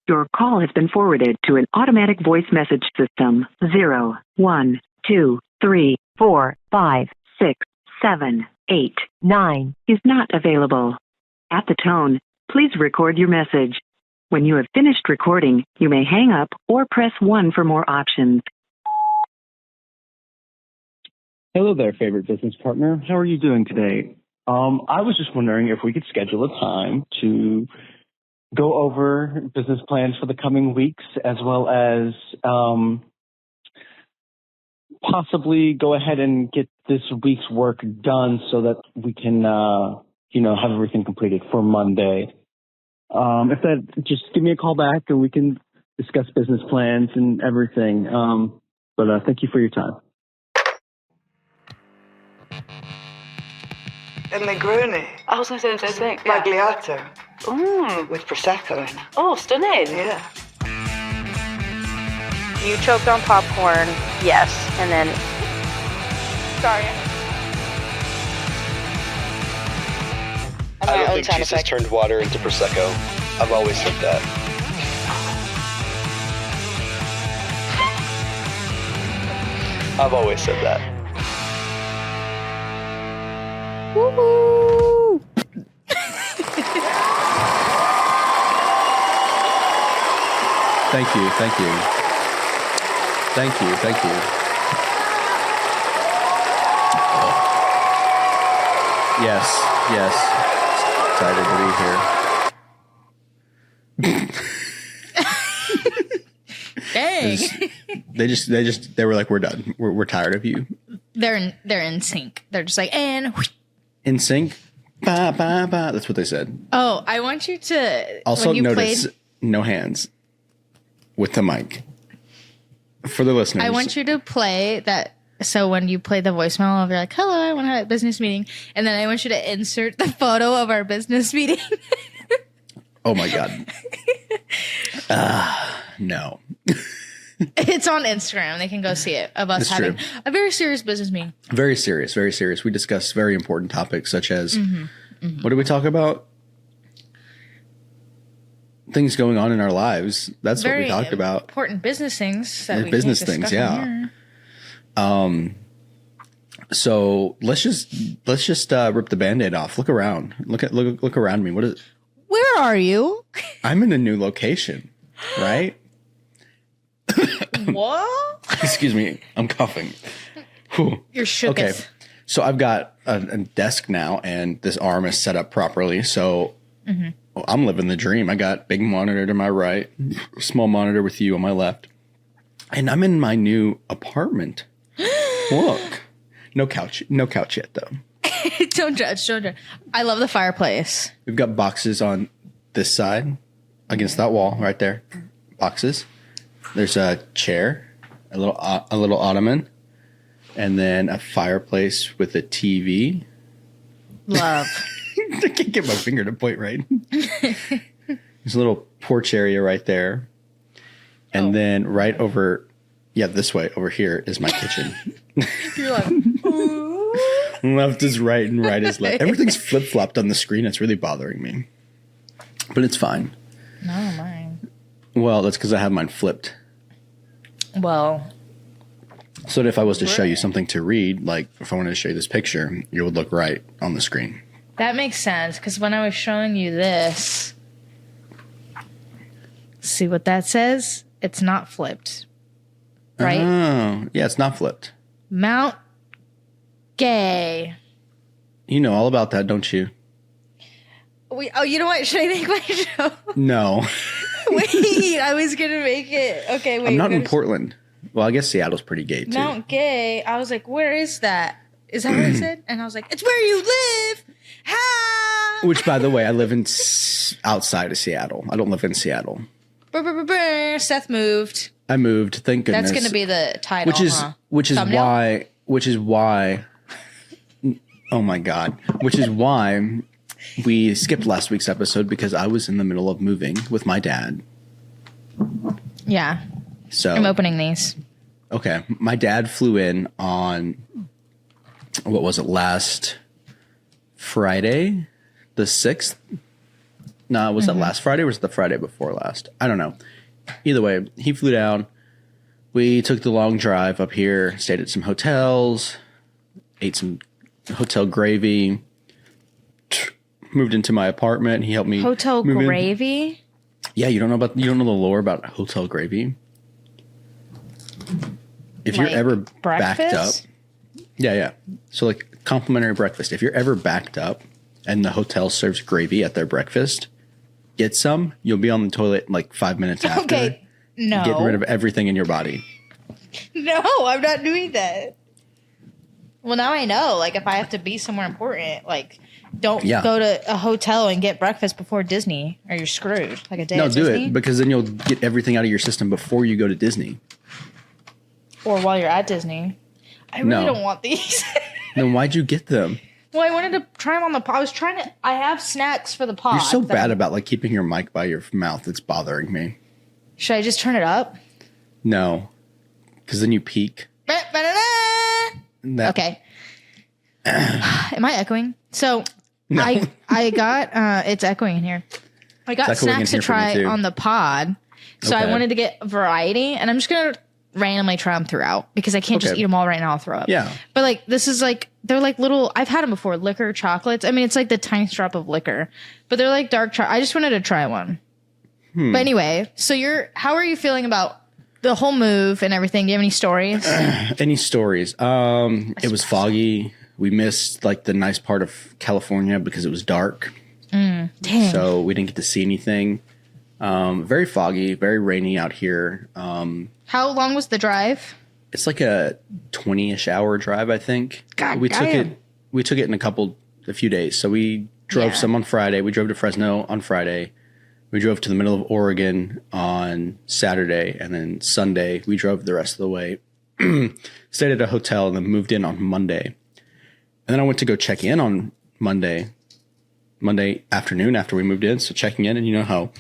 Your call has been forwarded to an automatic voice message system. 0, 1, 2, 3, 4, 5, 6, 7, 8, 9 is not available. At the tone, please record your message. When you have finished recording, you may hang up or press 1 for more options. Hello there, favorite business partner. How are you doing today? I was just wondering if we could schedule a time to go over business plans for the coming weeks, as well as possibly go ahead and get this week's work done so that we can, have everything completed for Monday. Just give me a call back and we can discuss business plans and everything. But thank you for your time. Il Negroni. I was going to say the same thing. Magliato. With Prosecco in it. Oh, stunning. Yeah. You choked on popcorn, yes, and then... Sorry. I don't think Jesus turned water into Prosecco. I've always said that. I've always said that. Woo-hoo! Thank you. Yes. Excited to be here. Dang. They were like, we're done. We're tired of you. They're in sync. They're just like, and in sync. Ba, ba, ba. That's what they said. Oh, I want you to also notice no hands with the mic for the listeners. I want you to play that. So when you play the voicemail of you're like, hello, I want to have a business meeting. And then I want you to insert the photo of our business meeting. Oh my God. No. It's on Instagram. They can go see it of us having a very serious business meeting. Very serious. We discuss very important topics such as, what did we talk about? Things going on in our lives. That's very what we talked about. Important business things. Business things, yeah. So let's just rip the Band-Aid off. Look around. Look around me. What is? Where are you? I'm in a new location, right? What? Excuse me. I'm coughing. Whew. You're shooketh. Okay. So I've got a desk now, and this arm is set up properly. So I'm living the dream. I got big monitor to my right, small monitor with you on my left, and I'm in my new apartment. Look, no couch yet though. Don't judge. I love the fireplace. We've got boxes on this side, against that wall right there. Boxes. There's a chair, a little ottoman, and then a fireplace with a TV. Love. I can't get my finger to point right. There's a little porch area right there, and then right over, this way over here is my kitchen. You're like, left is right and right is left. Everything's flip flopped on the screen. It's really bothering me, but it's fine. No, mine. Well, that's because I have mine flipped. Well, so that if I was to show you something to read, like if I wanted to show you this picture, it would look right on the screen. That makes sense, because when I was showing you this, see what that says? It's not flipped, right? Oh, yeah, it's not flipped. Mount Gay. You know all about that, don't you? You know what? Should I make my show? No. Wait, I was going to make it. Okay, wait. I'm not in Portland. Well, I guess Seattle's pretty gay, too. Mount Gay. I was like, where is that? Is that what I said? And I was like, it's where you live. Ha! Which, by the way, I live outside of Seattle. I don't live in Seattle. Seth moved. I moved. Thank goodness. That's going to be the title, which is why. Oh my God. Which is why we skipped last week's episode, because I was in the middle of moving with my dad. Yeah. So I'm opening these. Okay. My dad flew in on, what was it, last Friday, the 6th? No, was that last Friday or was it the Friday before last? I don't know. Either way, he flew down. We took the long drive up here, stayed at some hotels, ate some hotel gravy, moved into my apartment. He helped me. Hotel gravy? Yeah, you don't know the lore about hotel gravy? If you're ever backed up. Yeah. So like complimentary breakfast. If you're ever backed up and the hotel serves gravy at their breakfast, get some. You'll be on the toilet in like 5 minutes after. Okay. No. Getting rid of everything in your body. No, I'm not doing that. Well, now I know. Like, if I have to be somewhere important, like, don't go to a hotel and get breakfast before Disney, or you're screwed. Like a day at Disney. No, do it, because then you'll get everything out of your system before you go to Disney. Or while you're at Disney. I really don't want these. Then why'd you get them? Well, I wanted to try them on the pod. I have snacks for the pod. You're so bad about, like, keeping your mic by your mouth. It's bothering me. Should I just turn it up? No. Because then you peak. Okay. Am I echoing? So no. I got it's echoing in here. I got snacks to try on the pod. So I wanted to get variety, and I'm just gonna randomly try them throughout because I can't just eat them all right now. I'll throw up. Yeah. But like this is like they're like little. I've had them before. Liquor chocolates. I mean, it's like the tiniest drop of liquor, but they're like dark chocolate. I just wanted to try one. But anyway, so how are you feeling about the whole move and everything? Do you have any stories? Any stories? It was foggy. We missed like the nice part of California because it was dark. Damn. So we didn't get to see anything. Very foggy, very rainy out here. How long was the drive? It's like a 20-ish hour drive, I think. God we damn. took it in a few days. So we drove some on Friday. We drove to Fresno on Friday. We drove to the middle of Oregon on Saturday, and then Sunday we drove the rest of the way. Stayed at a hotel and then moved in on Monday. And then I went to go check in on Monday afternoon after we moved in. So checking in, and you know how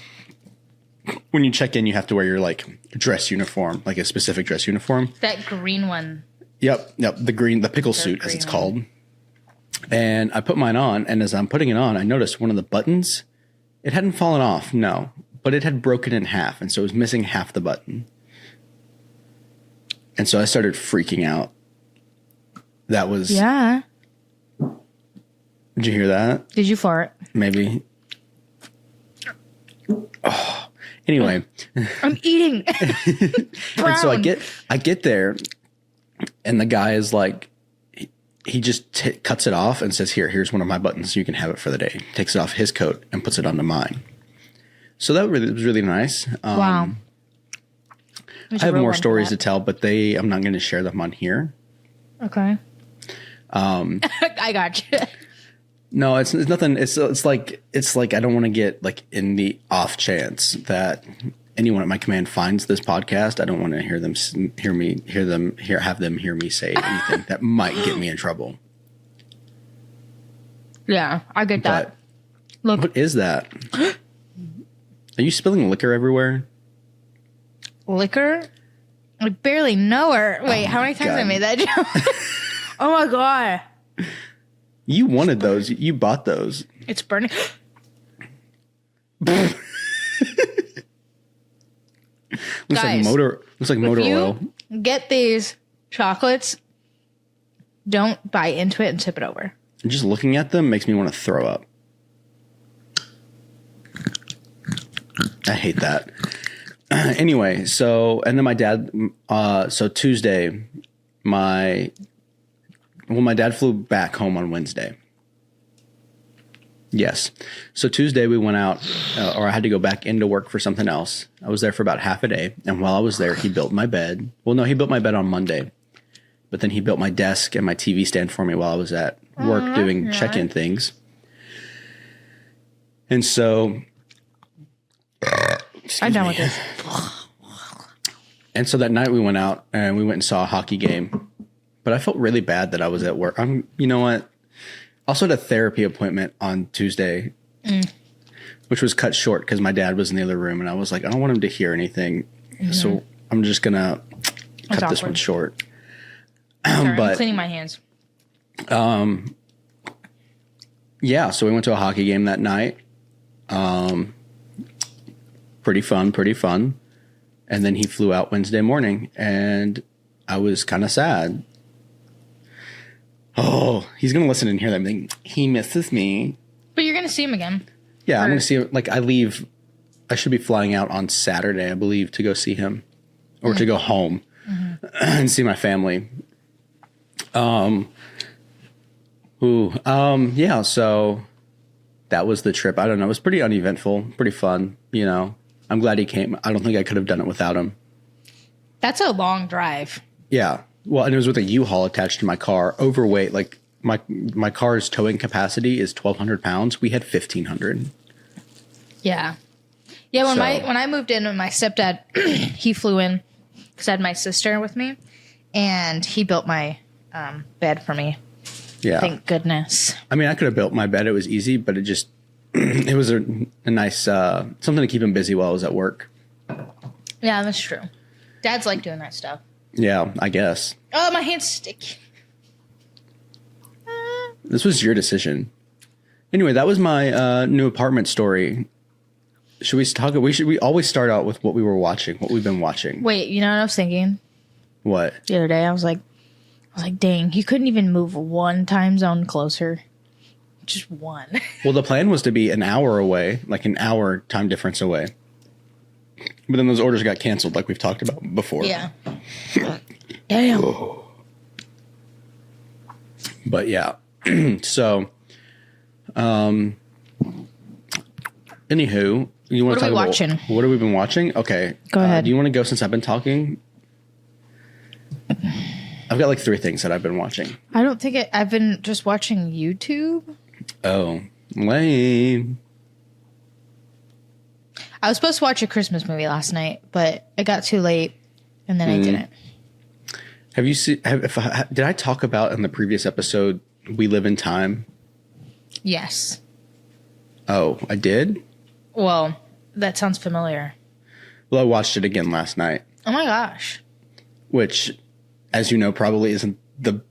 when you check in, you have to wear your like dress uniform, like a specific dress uniform. That green one. Yep. The pickle suit, as it's called. And I put mine on, and as I'm putting it on, I noticed one of the buttons. It hadn't fallen off, no, but it had broken in half, and so it was missing half the button. And so I started freaking out. That was... Yeah. Did you hear that? Did you fart? Maybe. Oh. Anyway. I'm eating. And so I get there, and the guy is like... He just cuts it off and says, here's one of my buttons. You can have it for the day. Takes it off his coat and puts it onto mine. So that was really nice. Wow. I have more stories to tell, but I'm not going to share them on here. Okay. I got you. No, it's nothing. It's like I don't want to get like in the off chance that anyone at my command finds this podcast. I don't want to have them hear me say anything that might get me in trouble. Yeah, I get that. Look, what is that? Are you spilling liquor everywhere? Liquor? I barely know her. Wait, how many times have I made that joke? Oh my god! You wanted those. You bought those. It's burning. Looks like motor oil. Get these chocolates. Don't bite into it and tip it over. Just looking at them makes me want to throw up. I hate that. Anyway, so and then my dad. So Tuesday, my dad flew back home on Wednesday. Yes. So Tuesday we went out, or I had to go back into work for something else. I was there for about half a day. And while I was there, he built my bed. Well, no, he built my bed on Monday. But then he built my desk and my TV stand for me while I was at work doing check-in things. And so... I'm done with this. And so that night we went out and we went and saw a hockey game. But I felt really bad that I was at work. You know what? I also had a therapy appointment on Tuesday, which was cut short because my dad was in the other room, and I was like, I don't want him to hear anything, so I'm just gonna cut this one short. Sorry, but I'm cleaning my hands. Yeah, so we went to a hockey game that night. Pretty fun. And then he flew out Wednesday morning, and I was kind of sad. Oh, he's going to listen and hear that and think, he misses me. But you're going to see him again. Yeah, I'm going to see him. Like, I should be flying out on Saturday, I believe, to go see him. Or to go home and see my family. Yeah, so that was the trip. I don't know. It was pretty uneventful, pretty fun, you know. I'm glad he came. I don't think I could have done it without him. That's a long drive. Yeah. Well, and it was with a U-Haul attached to my car, overweight. Like, my car's towing capacity is 1,200 pounds. We had 1,500. Yeah. Yeah, when I moved in with my stepdad, he flew in because I had my sister with me, and he built my bed for me. Yeah. Thank goodness. I mean, I could have built my bed. It was easy, but it just, it was a nice, something to keep him busy while I was at work. Yeah, that's true. Dads like doing that stuff. Yeah, I guess. Oh, my hand's sticky. This was your decision. Anyway, that was my new apartment story. Should we talk? We always start out with what we were watching, what we've been watching. Wait, you know what I was thinking? What? The other day, I was like, dang, you couldn't even move one time zone closer. Just one. Well, the plan was to be an hour away, like an hour time difference away. But then those orders got canceled, like we've talked about before. Yeah. Damn. But yeah. So, anywho, you want to talk about watching? What have we been watching? Okay. Go ahead. Do you want to go since I've been talking? I've got like 3 things that I've been watching. I don't think I've been just watching YouTube. Oh, lame. I was supposed to watch a Christmas movie last night, but it got too late, and then I didn't. Have you seen? Did I talk about in the previous episode We Live in Time? Yes. Oh, I did? Well, that sounds familiar. Well, I watched it again last night. Oh my gosh. Which, as you know, probably isn't the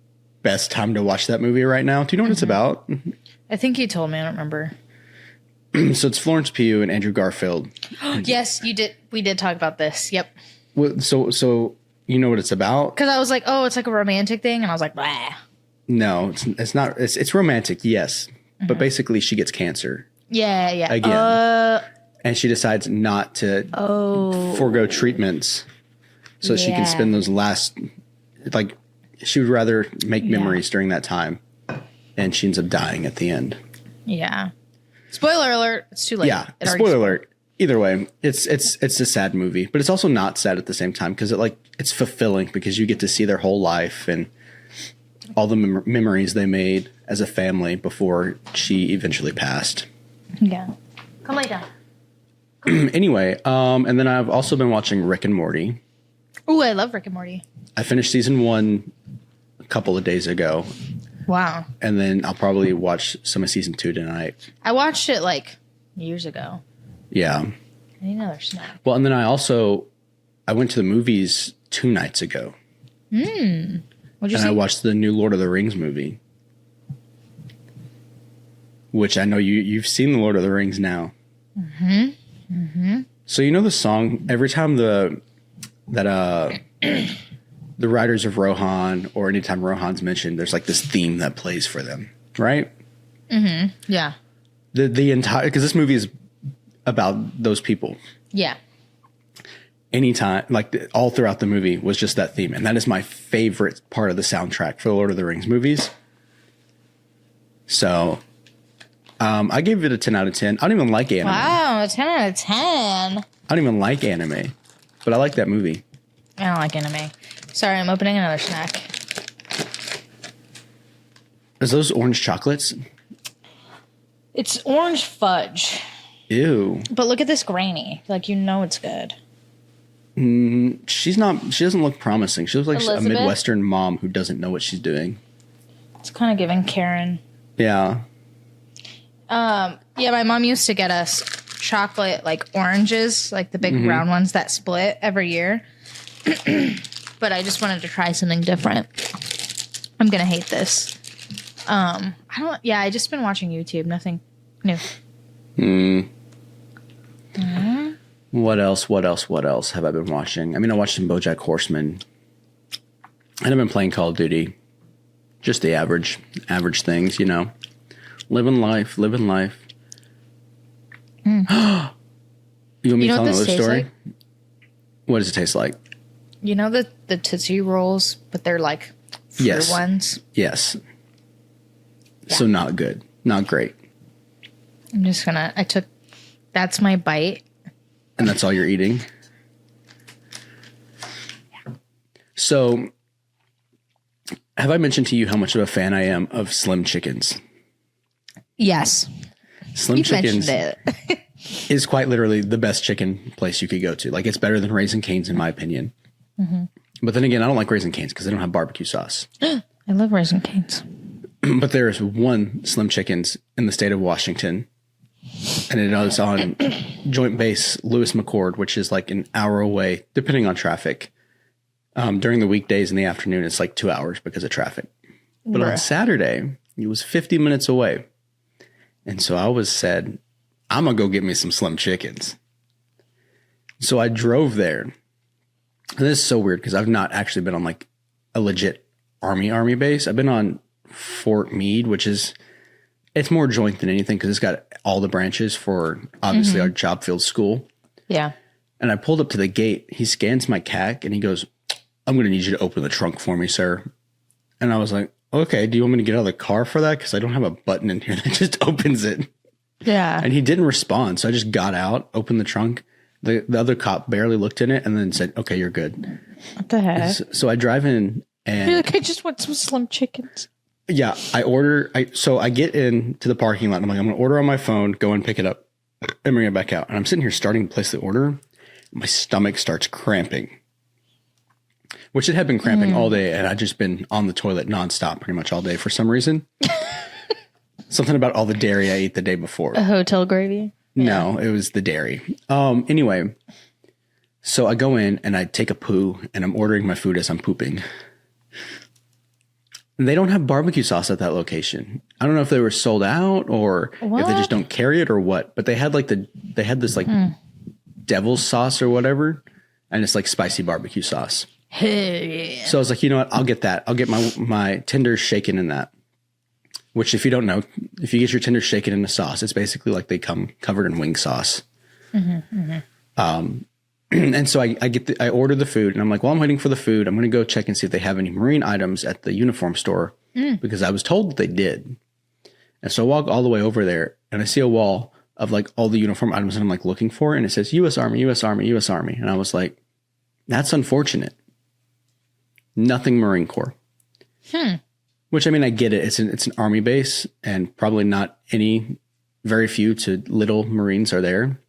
best time to watch that movie right now. Do you know what it's about? I think you told me. I don't remember. So it's Florence Pugh and Andrew Garfield. Yes, you did. We did talk about this. Yep. Well, so you know what it's about? Because I was like, oh, it's like a romantic thing. And I was like, blah. No, it's not. It's romantic, yes. But basically she gets cancer. Yeah. Again. And she decides not to forego treatments so she can spend those last, like, she would rather make memories during that time. And she ends up dying at the end. Yeah. Spoiler alert. It's too late. Yeah. Spoiler alert. Either way, it's a sad movie, but it's also not sad at the same time because it's fulfilling because you get to see their whole life and all the memories they made as a family before she eventually passed. Yeah. Come lay down. Anyway, and then I've also been watching Rick and Morty. Ooh, I love Rick and Morty. I finished season 1 a couple of days ago. Wow. And then I'll probably watch some of season 2 tonight. I watched it like years ago. Yeah. I need another snack. Well, and then I went to the movies 2 nights ago. What'd you And see? I watched the new Lord of the Rings movie. Which I know you've seen the Lord of the Rings now. So you know the song, every time the Riders of Rohan, or anytime Rohan's mentioned, there's like this theme that plays for them, right? Yeah. The entire, because this movie is about those people. Yeah. Anytime, like all throughout the movie was just that theme. And that is my favorite part of the soundtrack for the Lord of the Rings movies. So I gave it a 10 out of 10. I don't even like anime. Wow, a 10 out of 10. I don't even like anime, but I like that movie. I don't like anime. Sorry, I'm opening another snack. Is those orange chocolates? It's orange fudge. Ew. But look at this granny. Like, you know it's good. She doesn't look promising. She looks like Elizabeth? a Midwestern mom who doesn't know what she's doing. It's kind of giving Karen. Yeah. Yeah, my mom used to get us chocolate, like oranges, like the big brown ones that split every year. But I just wanted to try something different. I'm going to hate this. I just been watching YouTube. Nothing new. What else have I been watching? I mean, I watched some BoJack Horseman. And I've been playing Call of Duty. Just the average things, you know. Living life. You want me to tell another story? Like? What does it taste like? You know the Tootsie Rolls, but they're like fruit ones? Yes. Yeah. So not good. Not great. I'm just gonna, that's my bite. And that's all you're eating? Yeah. So, have I mentioned to you how much of a fan I am of Slim Chickens? Yes. Slim Chickens is quite literally the best chicken place you could go to. Like, it's better than Raising Cane's, in my opinion. Mm-hmm. But then again, I don't like Raising Cane's because they don't have barbecue sauce. I love Raising Cane's. But there's one Slim Chickens in the state of Washington. And it is on Joint Base Lewis McChord, which is like an hour away, depending on traffic. During the weekdays in the afternoon, it's like 2 hours because of traffic. But on Saturday, it was 50 minutes away. And so I said, I'm going to go get me some Slim Chickens. So I drove there. And this is so weird because I've not actually been on like a legit army base. I've been on Fort Meade, which is... It's more joint than anything because it's got all the branches for obviously our job field school. Yeah. And I pulled up to the gate. He scans my CAC and he goes, I'm going to need you to open the trunk for me, sir. And I was like, okay, do you want me to get out of the car for that? Because I don't have a button in here that just opens it. Yeah. And he didn't respond. So I just got out, opened the trunk. The other cop barely looked in it and then said, okay, you're good. What the heck? So I drive in and... You're like, I just want some Slim Chickens. Yeah, so I get into the parking lot and I'm like, I'm going to order on my phone, go and pick it up and bring it back out. And I'm sitting here starting to place the order. And my stomach starts cramping, which it had been cramping all day. And I'd just been on the toilet nonstop pretty much all day for some reason. Something about all the dairy I ate the day before. A hotel gravy? No, it was the dairy. Anyway, so I go in and I take a poo and I'm ordering my food as I'm pooping. They don't have barbecue sauce at that location. I don't know if they were sold out or if they just don't carry it or what. But they had this devil's sauce or whatever, and it's like spicy barbecue sauce. Hey. So I was like, you know what? I'll get that. I'll get my tenders shaken in that. Which, if you don't know, if you get your tenders shaken in the sauce, it's basically like they come covered in wing sauce. And so I order the food and I'm like, well, I'm waiting for the food. I'm going to go check and see if they have any marine items at the uniform store because I was told that they did. And so I walk all the way over there and I see a wall of like all the uniform items that I'm like looking for. And it says U.S. Army, U.S. Army, U.S. Army. And I was like, that's unfortunate. Nothing Marine Corps. Which, I mean, I get it. It's an Army base and probably not very few to little Marines are there.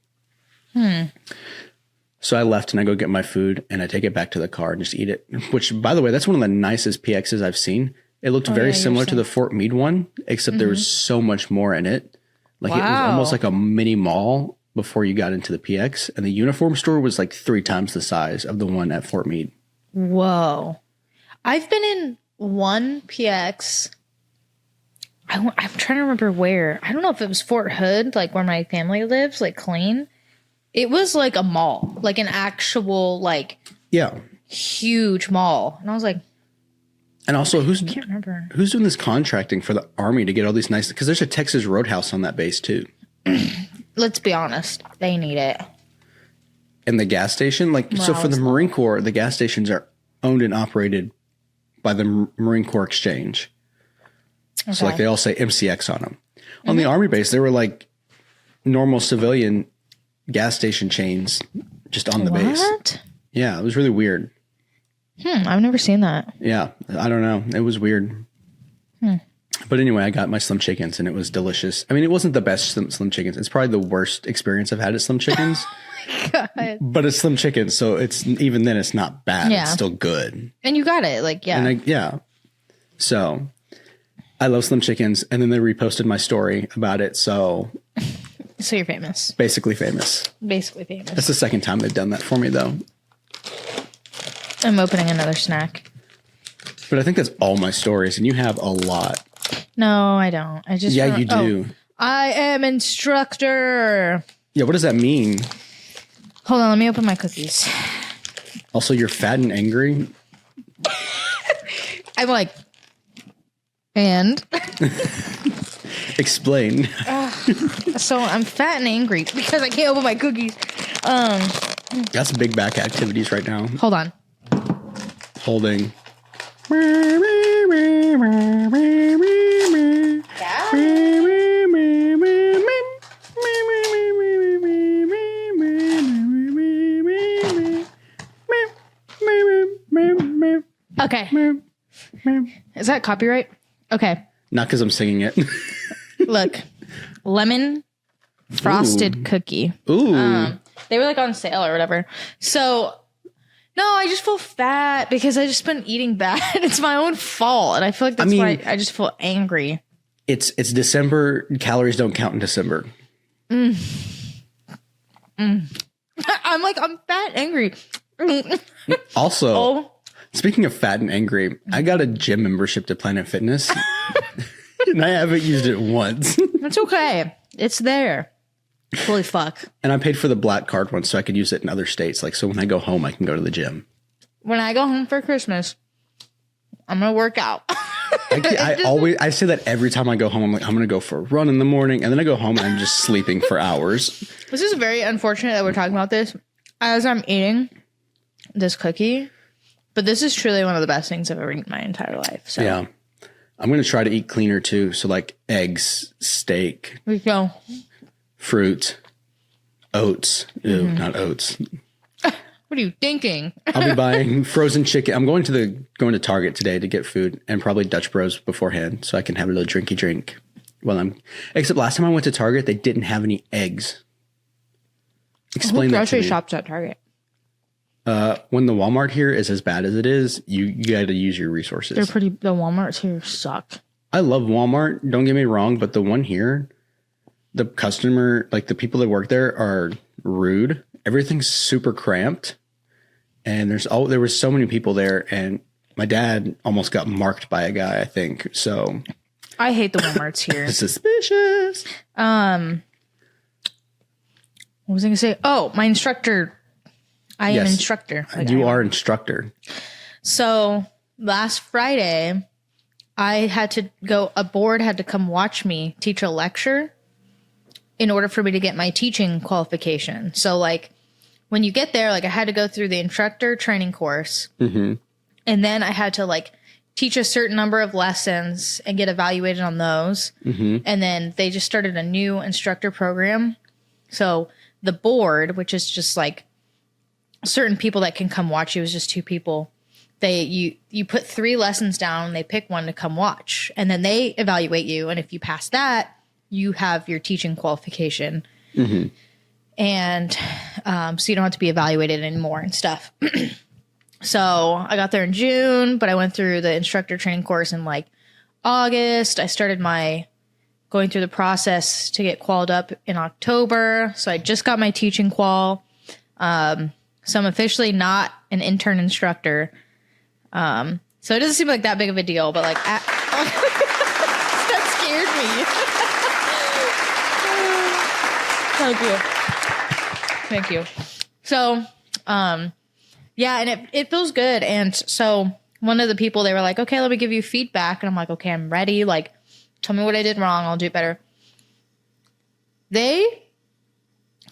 So I left and I go get my food and I take it back to the car and just eat it. Which, by the way, that's one of the nicest PXs I've seen. It looked very similar to the Fort Meade one, except there was so much more in it. Like it was almost like a mini mall before you got into the PX. And the uniform store was like 3 times the size of the one at Fort Meade. Whoa. I've been in one PX. I'm trying to remember where. I don't know if it was Fort Hood, like where my family lives, like Clean. It was like a mall, like an actual, like, huge mall. And I was like, and also, I can't remember. Who's doing this contracting for the Army to get all these nice, because there's a Texas Roadhouse on that base too. Let's be honest, they need it. And the gas station, like, so for the Marine Corps, the gas stations are owned and operated by the Marine Corps Exchange. Okay. So like they all say MCX on them. On the Army base, they were like normal civilian gas station chains just on the base. Yeah, it was really weird. I've never seen that. Yeah, I don't know. It was weird. But anyway, I got my Slim Chickens and it was delicious. I mean, it wasn't the best Slim Chickens. It's probably the worst experience I've had at Slim Chickens. God. But it's Slim Chickens, so it's even then it's not bad. Yeah. It's still good. And you got it, like, yeah. And so I love Slim Chickens, and then they reposted my story about it, so you're famous. Basically famous. Basically famous. That's the second time they've done that for me, though. I'm opening another snack. But I think that's all my stories, and you have a lot. No, I don't. I just you do. I am instructor. Yeah, what does that mean? Hold on, let me open my cookies. Also, you're fat and angry. I'm like, and? Explain. So I'm fat and angry because I can't open my cookies. That's big back activities right now. Hold on. Holding. Okay. Is that copyright? Okay. Not because I'm singing it. Look, lemon frosted cookie. Ooh. They were like on sale or whatever. So, no, I just feel fat because I just been eating bad. It's my own fault, and I feel like that's why I just feel angry. It's December. Calories don't count in December. I'm fat and angry. Also, speaking of fat and angry, I got a gym membership to Planet Fitness, and I haven't used it once. It's okay. It's there. Holy fuck. And I paid for the black card once so I could use it in other states. Like, so when I go home, I can go to the gym. When I go home for Christmas, I'm going to work out. I say that every time I go home. I'm like, I'm going to go for a run in the morning. And then I go home and I'm just sleeping for hours. This is very unfortunate that we're talking about this as I'm eating this cookie. But this is truly one of the best things I've ever eaten in my entire life. So. Yeah. I'm going to try to eat cleaner too. So like eggs, steak. We go. Fruit, oats. Ew, not oats. What are you thinking? I'll be buying frozen chicken. I'm going to Target today to get food and probably Dutch Bros beforehand so I can have a little drinky drink except last time I went to Target, they didn't have any eggs. Explain that to grocery me. shops at Target. When the Walmart here is as bad as it is, you got to use your resources. The Walmarts here suck. I love Walmart. Don't get me wrong, but the one here, the customer, like the people that work there are rude. Everything's super cramped. And there was so many people there, and my dad almost got marked by a guy, I think. So I hate the Walmarts here. Suspicious. What was I gonna say? Oh, my instructor. I am instructor. You are instructor. So last Friday, a board had to come watch me teach a lecture in order for me to get my teaching qualification. So like when you get there, like I had to go through the instructor training course. Mm-hmm. And then I had to like teach a certain number of lessons and get evaluated on those. Mm-hmm. And then they just started a new instructor program. So the board, which is just like certain people that can come watch you, is just 2 people. You put 3 lessons down, they pick one to come watch, and then they evaluate you. And if you pass that, you have your teaching qualification. Mm-hmm. And so you don't have to be evaluated anymore and stuff. So I got there in June, but I went through the instructor training course in like August. I started going through the process to get qualified up in October. So I just got my teaching qual. So I'm officially not an intern instructor. So it doesn't seem like that big of a deal, but like that scared me. Thank you. So, yeah, and it feels good. And so one of the people, they were like, okay, let me give you feedback. And I'm like, okay, I'm ready. Like, tell me what I did wrong. I'll do it better. They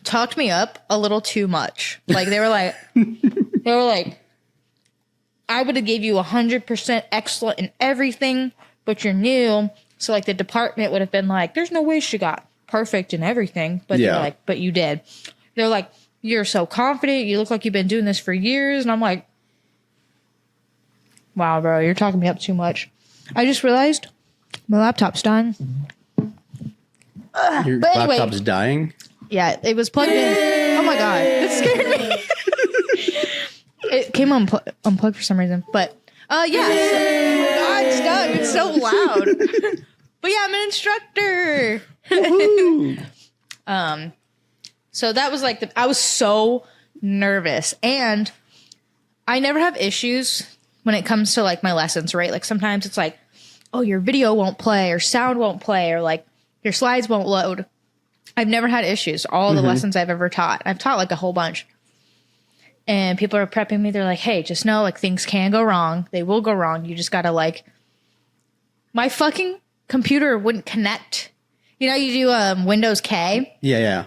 talked me up a little too much. Like they were like, I would have gave you 100% excellent in everything, but you're new. So like the department would have been like, there's no way she got perfect in everything. But they're like, but you did. They're like, you're so confident. You look like you've been doing this for years. And I'm like, wow, bro, you're talking me up too much. I just realized my laptop's dying. Your laptop's dying? Yeah, it was plugged in. Oh my God, it scared me. It came unplugged for some reason. But yeah. God, it's done. It's so loud. But yeah, I'm an instructor. So that was like I was so nervous, and I never have issues when it comes to like my lessons, right? Like sometimes it's like, oh, your video won't play or sound won't play or like your slides won't load. I've never had issues. All the lessons I've ever taught. I've taught like a whole bunch. and people are prepping me. They're like, hey, just know, like, things can go wrong. They will go wrong. You just gotta, like, my fucking computer wouldn't connect. You know, you do Windows K. Yeah.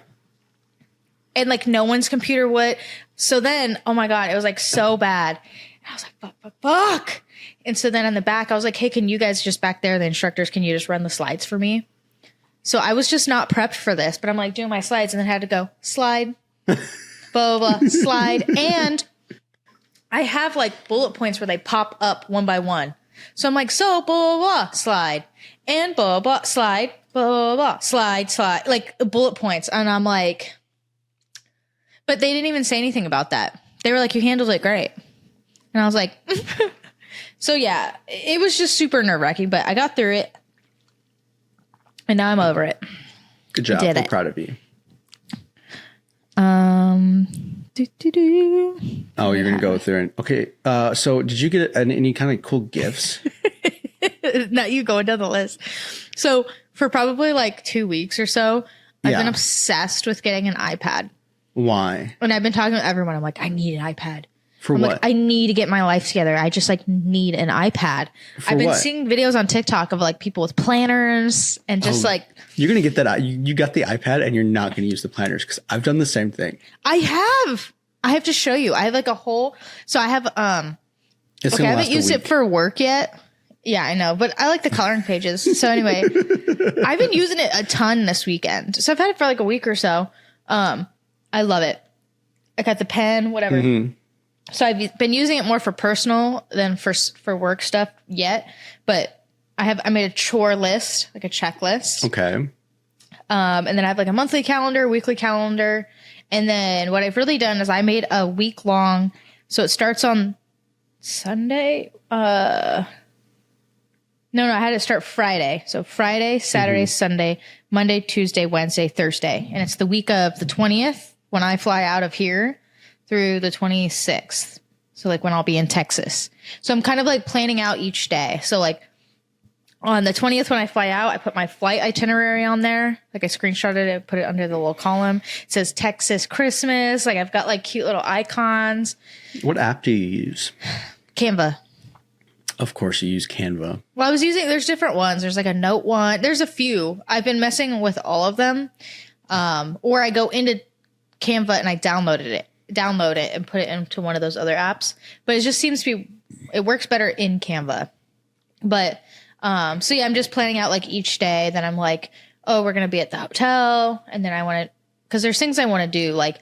And, like, no one's computer would. So then, oh my God, it was, like, so bad. And I was like, fuck. And so then in the back, I was like, hey, can you guys just back there, the instructors, can you just run the slides for me? So I was just not prepped for this, but I'm, like, doing my slides and then had to go, slide. Blah, blah, blah, slide. And I have like bullet points where they pop up one by one. So I'm like, so blah, blah, blah, slide. And blah, blah, slide, blah, blah, blah, slide. Like bullet points. And I'm like, but they didn't even say anything about that. They were like, you handled it great. And I was like, so yeah, it was just super nerve wracking, but I got through it. And now I'm over it. Good job. I'm proud of you. Oh, you're gonna go through it. Okay. So did you get any kind of cool gifts? Not you going down the list. So for probably like 2 weeks or so, I've been obsessed with getting an iPad. Why? And I've been talking to everyone. I'm like, I need an iPad. For I'm what? like, I need to get my life together. I just like need an iPad. For I've been what? seeing videos on TikTok of like people with planners and just like. You're going to get that. You got the iPad and you're not going to use the planners because I've done the same thing. I have to show you. I have like a whole. So I have, I haven't used it for work yet. Yeah, I know. But I like the coloring pages. So anyway, I've been using it a ton this weekend. So I've had it for like a week or so. I love it. I got the pen, whatever. Mm-hmm. So I've been using it more for personal than for work stuff yet. But I made a chore list, like a checklist. Okay. And then I have like a monthly calendar, weekly calendar. And then what I've really done is I made a week long. So it starts on Sunday. No, I had to start Friday. So Friday, Saturday, Sunday, Monday, Tuesday, Wednesday, Thursday. And it's the week of the 20th when I fly out of here through the 26th. So like when I'll be in Texas. So I'm kind of like planning out each day. So like on the 20th when I fly out, I put my flight itinerary on there. Like I screenshotted it, put it under the little column. It says Texas Christmas. Like I've got like cute little icons. What app do you use? Canva. Of course you use Canva. Well, I was using, there's different ones. There's like a note one. There's a few. I've been messing with all of them. Or I go into Canva and I download it and put it into one of those other apps. But it just seems to be, it works better in Canva. But, so yeah, I'm just planning out like each day. Then I'm like, oh, we're going to be at the hotel. And then I want to, because there's things I want to do. Like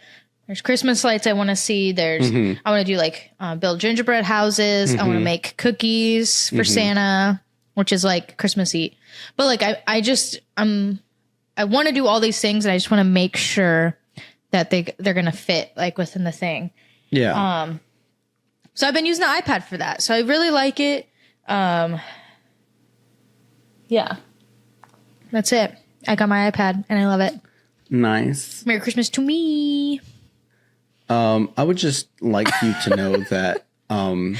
there's Christmas lights I want to see. There's, I want to do like build gingerbread houses. I want to make cookies for Santa, which is like Christmassy. But like, I want to do all these things and I just want to make sure that they're going to fit like within the thing. Yeah. So I've been using the iPad for that. So I really like it. Yeah, that's it. I got my iPad and I love it. Nice. Merry Christmas to me. I would just like you to know that, I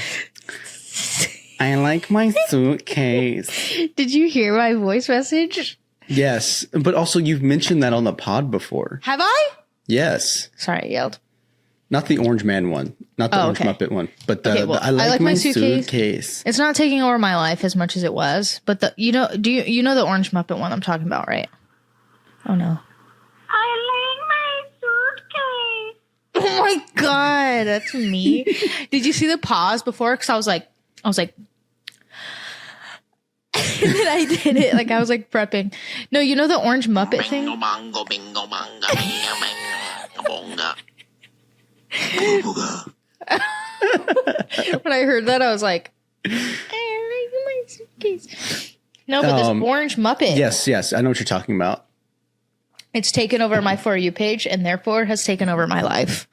like my suitcase. Did you hear my voice message? Yes. But also you've mentioned that on the pod before. Have I? Yes. Sorry, I yelled. Not the Orange Man one. Not the Orange Muppet one. But the I like my suitcase. It's not taking over my life as much as it was. But do you know the Orange Muppet one I'm talking about, right? Oh no. I like my suitcase. Oh my God, that's me. Did you see the pause before? Because I was like, and then I did it. Like I was like prepping. No, you know the Orange Muppet thing? When I heard that, I was like, I like my suitcase. No, but this Orange Muppet. Yes. I know what you're talking about. It's taken over my For You page and therefore has taken over my life.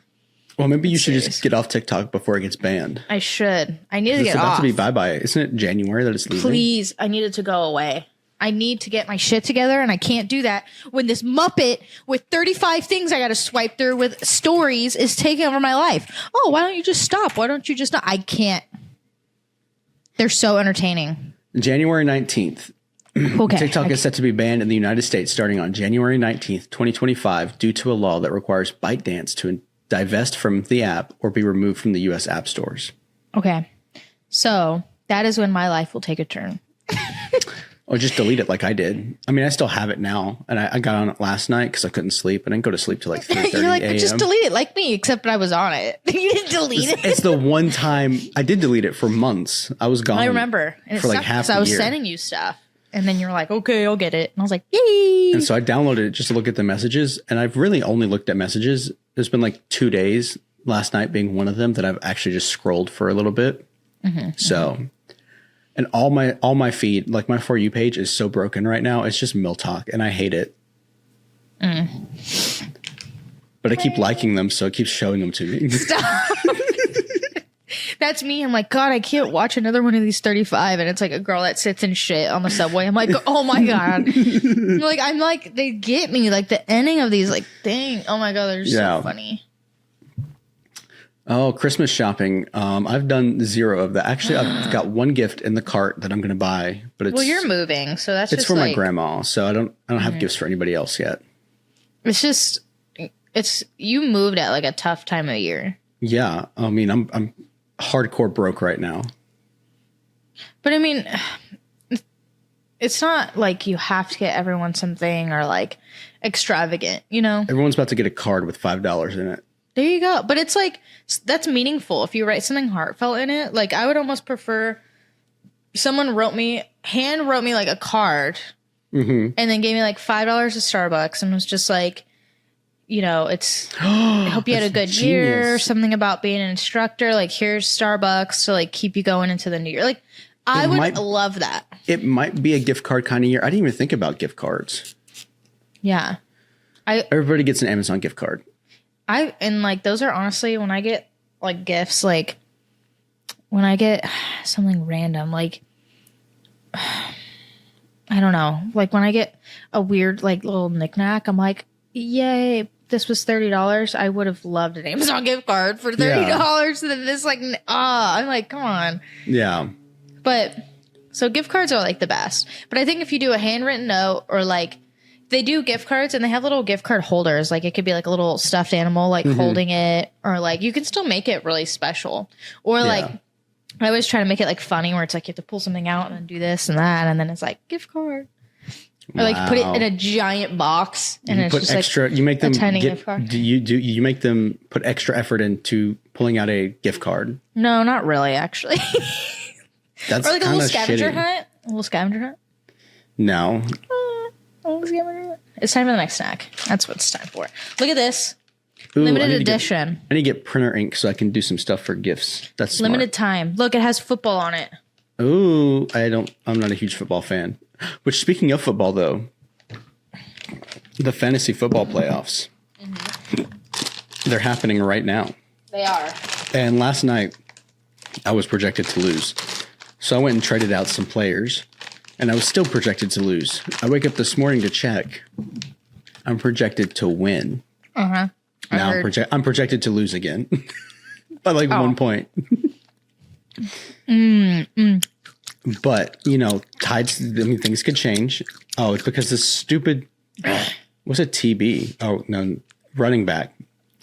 Well, maybe you should just get off TikTok before it gets banned. I should. I need to get off. It's about to be bye-bye. Isn't it January that it's leaving? Please, I need it to go away. I need to get my shit together, and I can't do that when this Muppet with 35 things I got to swipe through with stories is taking over my life. Oh, why don't you just stop? Why don't you just not? I can't. They're so entertaining. January 19th. Okay. TikTok is set to be banned in the United States starting on January 19th, 2025, due to a law that requires ByteDance to divest from the app or be removed from the U.S. app stores. Okay. So that is when my life will take a turn. Or just delete it like I did. I mean, I still have it now. And I got on it last night because I couldn't sleep. I didn't go to sleep till like 3:30 You're like, a.m. just delete it like me, except I was on it. You didn't delete it. It's the one time I did delete it for months. I was gone. I remember. And for like half the year. I was sending you stuff. And then you were like, okay, I'll get it. And I was like, yay. And so I downloaded it just to look at the messages. And I've really only looked at messages. There's been like 2 days, last night being one of them, that I've actually just scrolled for a little bit. So, and all my feed, like my For You page is so broken right now. It's just mill talk and I hate it. But I keep liking them. So it keeps showing them to me. Stop. That's me. I'm like, God, I can't watch another one of these 35. And it's like a girl that sits in shit on the subway. I'm like, oh my God. I'm like, they get me. Like the ending of these, like, dang. Oh my God, they're so funny. Oh, Christmas shopping. I've done 0 of that. Actually, I've got one gift in the cart that I'm going to buy, but it's, well, you're moving. So that's it's just for like, my grandma. So I don't have gifts for anybody else yet. It's just, you moved at like a tough time of year. Yeah. I mean, I'm hardcore broke right now. But I mean, it's not like you have to get everyone something or like extravagant, you know? Everyone's about to get a card with $5 in it. There you go. But it's like, that's meaningful. If you write something heartfelt in it, like I would almost prefer someone hand wrote me like a card and then gave me like $5 at Starbucks and was just like, you know, it's, I hope you had a good year, something about being an instructor. Like, here's Starbucks to like keep you going into the new year. Like, I would love that. It might be a gift card kind of year. I didn't even think about gift cards. Yeah. Everybody gets an Amazon gift card. And like, those are honestly, when I get like gifts, like when I get something random, like, I don't know, like when I get a weird, like little knickknack, I'm like, yay, this was $30. I would have loved an Amazon gift card for $30. And then this, like, I'm like, come on. Yeah. But so gift cards are like the best. But I think if you do a handwritten note or like, they do gift cards and they have little gift card holders. Like it could be like a little stuffed animal, like holding it, or like you can still make it really special. Or like, I always try to make it like funny where it's like you have to pull something out and then do this and that. And then it's like gift card. Or like put it in a giant box and it's just extra, like you make them a tiny gift card. Do you make them put extra effort into pulling out a gift card? No, not really, actually. That's or like a little scavenger shitty. hunt. A little scavenger hunt. No. A little scavenger hunt. It's time for the next snack. That's what it's time for. Look at this. Ooh, Limited edition. I need to get printer ink so I can do some stuff for gifts. That's smart. Limited time. Look, it has football on it. Ooh, I'm not a huge football fan. Which, speaking of football, though, the fantasy football playoffs, they're happening right now. They are. And last night, I was projected to lose. So I went and traded out some players, and I was still projected to lose. I wake up this morning to check. I'm projected to win. Uh-huh. Now I'm projected to lose again by like 1 point. But, you know, things could change. Oh, it's because this stupid, what's a TB? Oh, no, running back.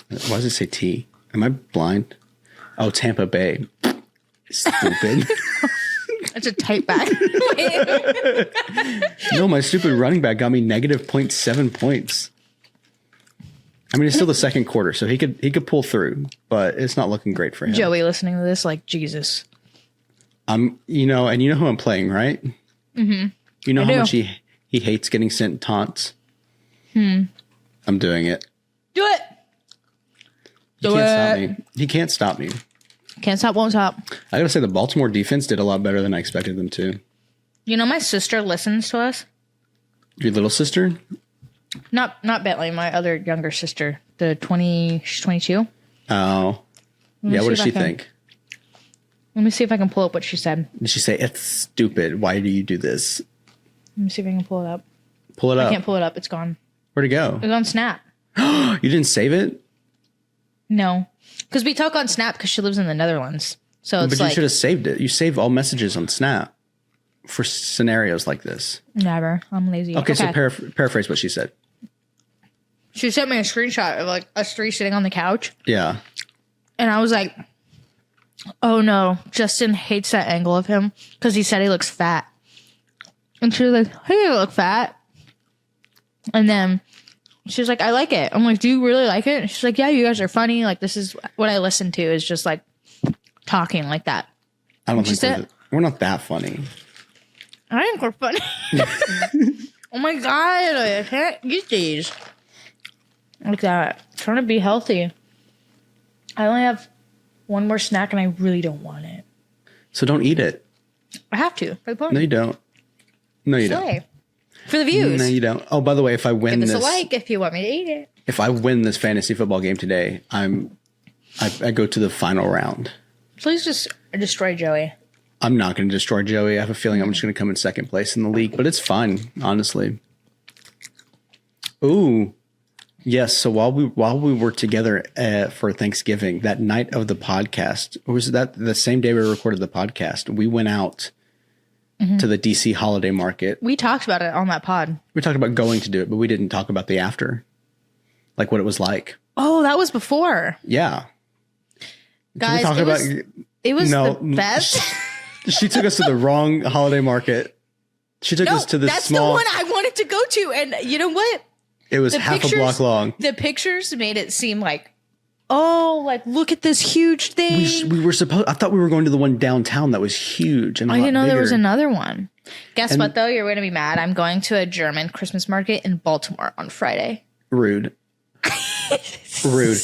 Why does it say T? Am I blind? Oh, Tampa Bay. Stupid. It's a tight back. No, my stupid running back got me negative 0.7 points. I mean, it's still the second quarter, so he could pull through, but it's not looking great for him. Joey listening to this, like, Jesus. You know who I'm playing, right? Mm-hmm. You know how much he hates getting sent taunts? I'm doing it. Do it. He can't stop me. Can't stop, won't stop. I gotta say, the Baltimore defense did a lot better than I expected them to. You know, my sister listens to us. Your little sister? Not Bentley, my other younger sister. She's 22. Oh. Yeah, what does she think? Let me see if I can pull up what she said. Did she say, it's stupid, why do you do this? Let me see if I can pull it up. Pull it up. I can't pull it up, it's gone. Where'd it go? It was on Snap. You didn't save it? No. Because we talk on Snap because she lives in the Netherlands. So it's but you should have saved it. You save all messages on Snap for scenarios like this. Never. I'm lazy. Okay. So paraphrase what she said. She sent me a screenshot of like us three sitting on the couch. Yeah. And I was like, oh no, Justin hates that angle of him because he said he looks fat. And she was like, hey, you look fat. And then she was like, I like it. I'm like, do you really like it? And she's like, yeah, you guys are funny. Like, this is what I listen to is just like talking like that. I don't think we're not that funny. I think we're funny. Oh my God, I can't eat these. Like that. I'm trying to be healthy. I only have one more snack and I really don't want it. So don't eat it. I have to. No, you don't. No, you don't. For the views. No, you don't. Oh, by the way, if I win Give us this, a like if you want me to eat it. if I win this fantasy football game today, I go to the final round. Please just destroy Joey. I'm not going to destroy Joey. I have a feeling I'm just going to come in second place in the league, but it's fun, honestly. Ooh, yes. So while we were together for Thanksgiving, that night of the podcast, or was that the same day we recorded the podcast? We went out to the DC holiday market. We talked about it on that pod. We talked about going to do it, but we didn't talk about the after, like what it was like. Oh, that was before. Yeah, Guys, it was the best. She took us to the wrong holiday market. She took us to this that's small. the one I wanted to go to, and you know what? It was half a block long. The pictures made it seem like, oh, like look at this huge thing. We were supposed. I thought we were going to the one downtown that was huge and I didn't know there was another one. Guess what though? You're going to be mad. I'm going to a German Christmas market in Baltimore on Friday. Rude. Rude.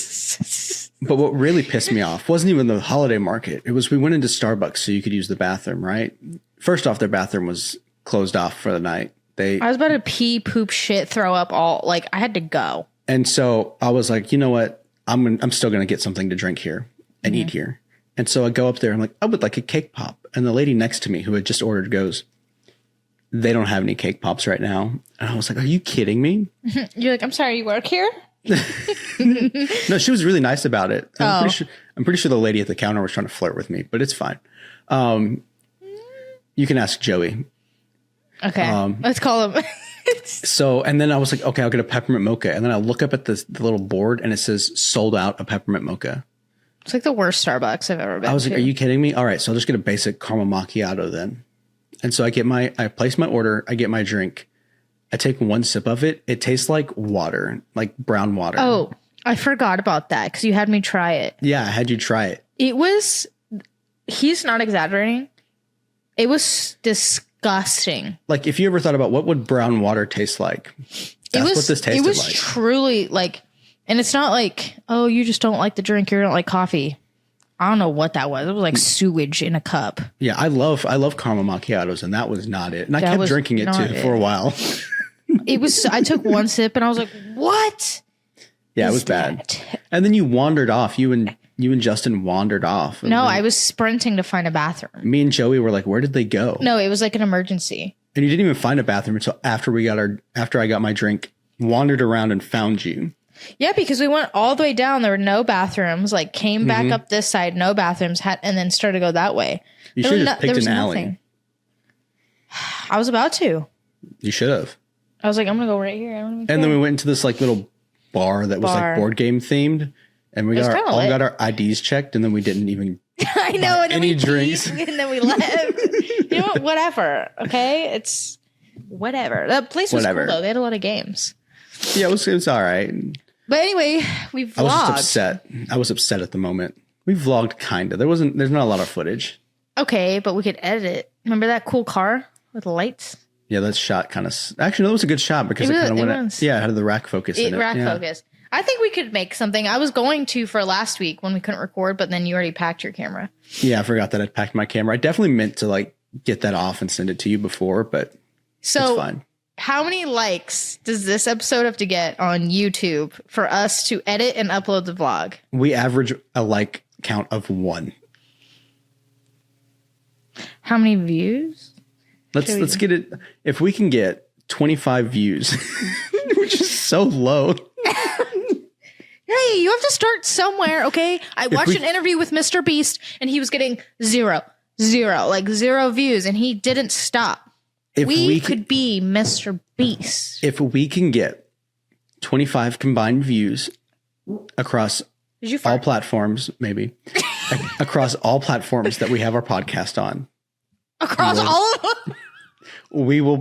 But what really pissed me off wasn't even the holiday market. It was we went into Starbucks so you could use the bathroom, right? First off, their bathroom was closed off for the night. I was about to pee, poop, shit, throw up all like I had to go. And so I was like, you know what? I'm still going to get something to drink here and eat here. And so I go up there. I'm like, I would like a cake pop. And the lady next to me who had just ordered goes, they don't have any cake pops right now. And I was like, are you kidding me? You're like, I'm sorry, you work here? No, she was really nice about it. I'm pretty sure the lady at the counter was trying to flirt with me, but it's fine. You can ask Joey. Okay, let's call him. So, and then I was like, okay, I'll get a peppermint mocha. And then I look up at the little board and it says sold out a peppermint mocha. It's like the worst Starbucks I've ever been to. I was like, are you kidding me? All right, so I'll just get a basic caramel macchiato then. And so I place my order, I get my drink. I take one sip of it. It tastes like water, like brown water. Oh, I forgot about that because you had me try it. Yeah, I had you try it. He's not exaggerating. It was disgusting. Like if you ever thought about what would brown water taste like, that's what this tasted like. It was truly like, and it's not like, oh, you just don't like the drink, you don't like coffee. I don't know what that was. It was like sewage in a cup. Yeah, I love caramel macchiatos, and that was not it. And I kept drinking it too for a while. It was. I took one sip, and I was like, "What?" Yeah, it was bad. And then you wandered off. You and Justin wandered off. No, I was sprinting to find a bathroom. Me and Joey were like, "Where did they go?" No, it was like an emergency. And you didn't even find a bathroom until after I got my drink, wandered around and found you. Yeah, because we went all the way down. There were no bathrooms. Like came back up this side, no bathrooms. And then started to go that way. You should have just picked an alley. Nothing. I was about to. You should have. I was like, I'm gonna go right here. And then we went into this like little bar that was like board game themed, and we got our IDs checked, and then we didn't even I know and any then drinks, and then we left. You know what? Whatever. Okay, it's whatever. That place was cool though. They had a lot of games. Yeah, it was all right. But anyway, we vlogged. I was just upset. I was upset at the moment. We vlogged kinda. There's not a lot of footage. Okay, but we could edit it. Remember that cool car with the lights? Yeah, that shot kind of... Actually, no, that was a good shot because it kind of went... Yeah, it had the rack focus in it. Rack focus. I think we could make something. I was going to for last week when we couldn't record, but then you already packed your camera. Yeah, I forgot that I packed my camera. I definitely meant to like get that off and send it to you before, but it's fine. How many likes does this episode have to get on YouTube for us to edit and upload the vlog? We average a like count of 1. How many views? Let's get it. If we can get 25 views, which is so low. Hey, you have to start somewhere, okay? I watched an interview with Mr. Beast, and he was getting zero views, and he didn't stop. We could be Mr. Beast. If we can get 25 combined views across Did you all fart? platforms, maybe. Across all platforms that we have our podcast on. Across all of them? We will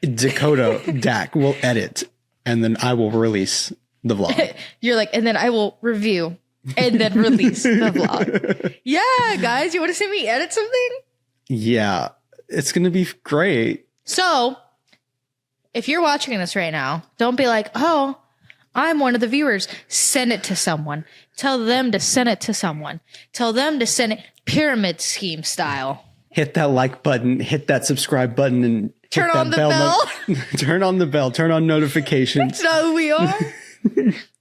Dakota, Dak will edit, and then I will release the vlog. You're like, and then I will review and then release the vlog. Yeah, guys, you want to see me edit something? Yeah, it's going to be great. So, if you're watching this right now, don't be like, oh, I'm one of the viewers. Send it to someone. Tell them to send it to someone. Tell them to send it pyramid scheme style. Hit that like button, hit that subscribe button, and Turn hit on that the bell. Turn on the bell. Turn on notifications. That's not who we are.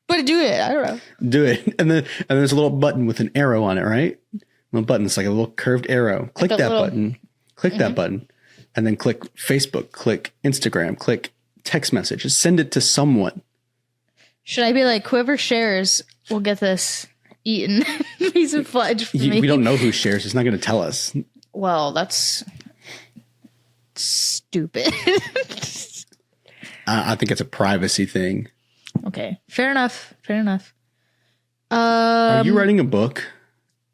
But do it. I don't know. Do it. And then there's a little button with an arrow on it, right? A little button. It's like a little curved arrow. Click Like that little- button. Click that button. And then click Facebook. Click Instagram. Click text messages. Send it to someone. Should I be like, whoever shares will get this eaten piece of fudge for me? We don't know who shares. It's not going to tell us. Well, that's stupid. I think it's a privacy thing. Okay. Fair enough. Are you writing a book?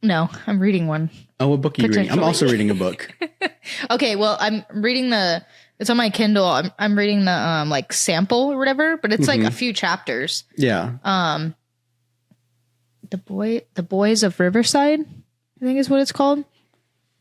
No, I'm reading one. Oh, what book are you reading? I'm Potentially. also reading a book. Okay, well, I'm reading it's on my Kindle. I'm reading the like sample or whatever, but it's like a few chapters. Yeah. The Boys of Riverside, I think is what it's called.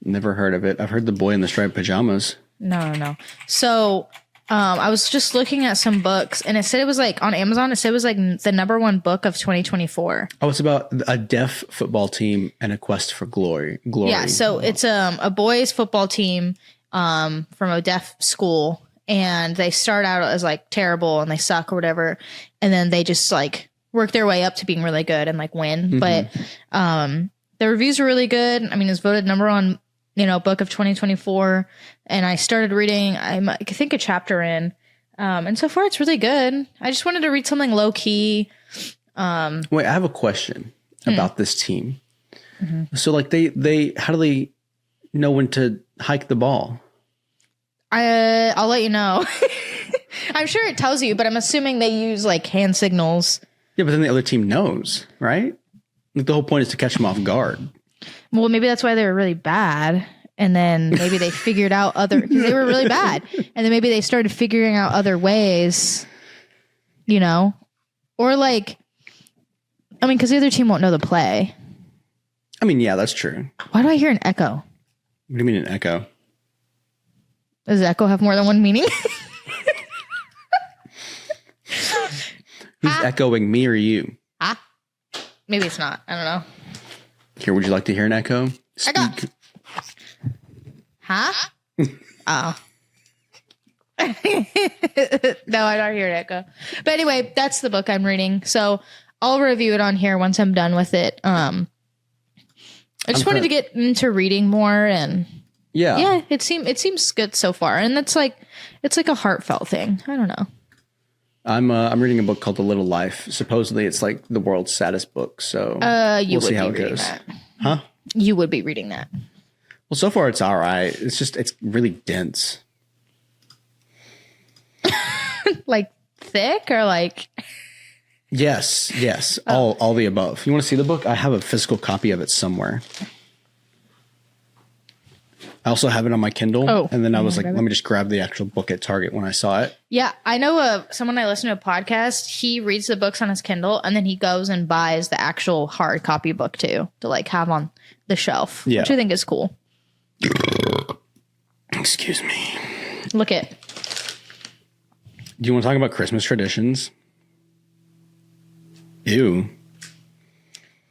Never heard of it. I've heard The Boy in the Striped Pajamas. No. So, I was just looking at some books, and it said it was like on Amazon. It said it was like the #1 book of 2024. Oh, it's about a deaf football team and a quest for glory. Yeah, so it's a boys football team from a deaf school, and they start out as like terrible and they suck or whatever, and then they just like work their way up to being really good and like win. But the reviews are really good. I mean, it's voted #1, book of 2024, and I started reading. I think a chapter in, and so far it's really good. I just wanted to read something low key. Wait, I have a question about this team. So, like, they how do they know when to hike the ball? I'll let you know. I'm sure it tells you, but I'm assuming they use like hand signals. Yeah, but then the other team knows, right? Like, the whole point is to catch them off guard. Well, maybe that's why they were really bad. And then maybe they figured out because they were really bad. And then maybe they started figuring out other ways, or like, I mean, because the other team won't know the play. I mean, yeah, that's true. Why do I hear an echo? What do you mean an echo? Does echo have more than one meaning? Who's echoing, me or you? Maybe it's not. I don't know. Here, would you like to hear an echo? Echo. Speak. Huh? Oh. No, I don't hear an echo. But anyway, that's the book I'm reading. So I'll review it on here once I'm done with it. I just wanted to get into reading more, and yeah, it seems good so far. And it's like a heartfelt thing. I don't know. I'm reading a book called The Little Life. Supposedly, it's like the world's saddest book. So You we'll see how would be it reading goes. that. Huh? You would be reading that. Well, so far it's all right. It's really dense. Like thick or like? Yes. All the above. You want to see the book? I have a physical copy of it somewhere. I also have it on my Kindle. Oh, and then I was like, grab it. let me just grab the actual book at Target when I saw it. Yeah, I know someone I listen to a podcast. He reads the books on his Kindle, and then he goes and buys the actual hard copy book too to like have on the shelf, Yeah. which I think is cool. Excuse me. Look it. Do you want to talk about Christmas traditions? Ew.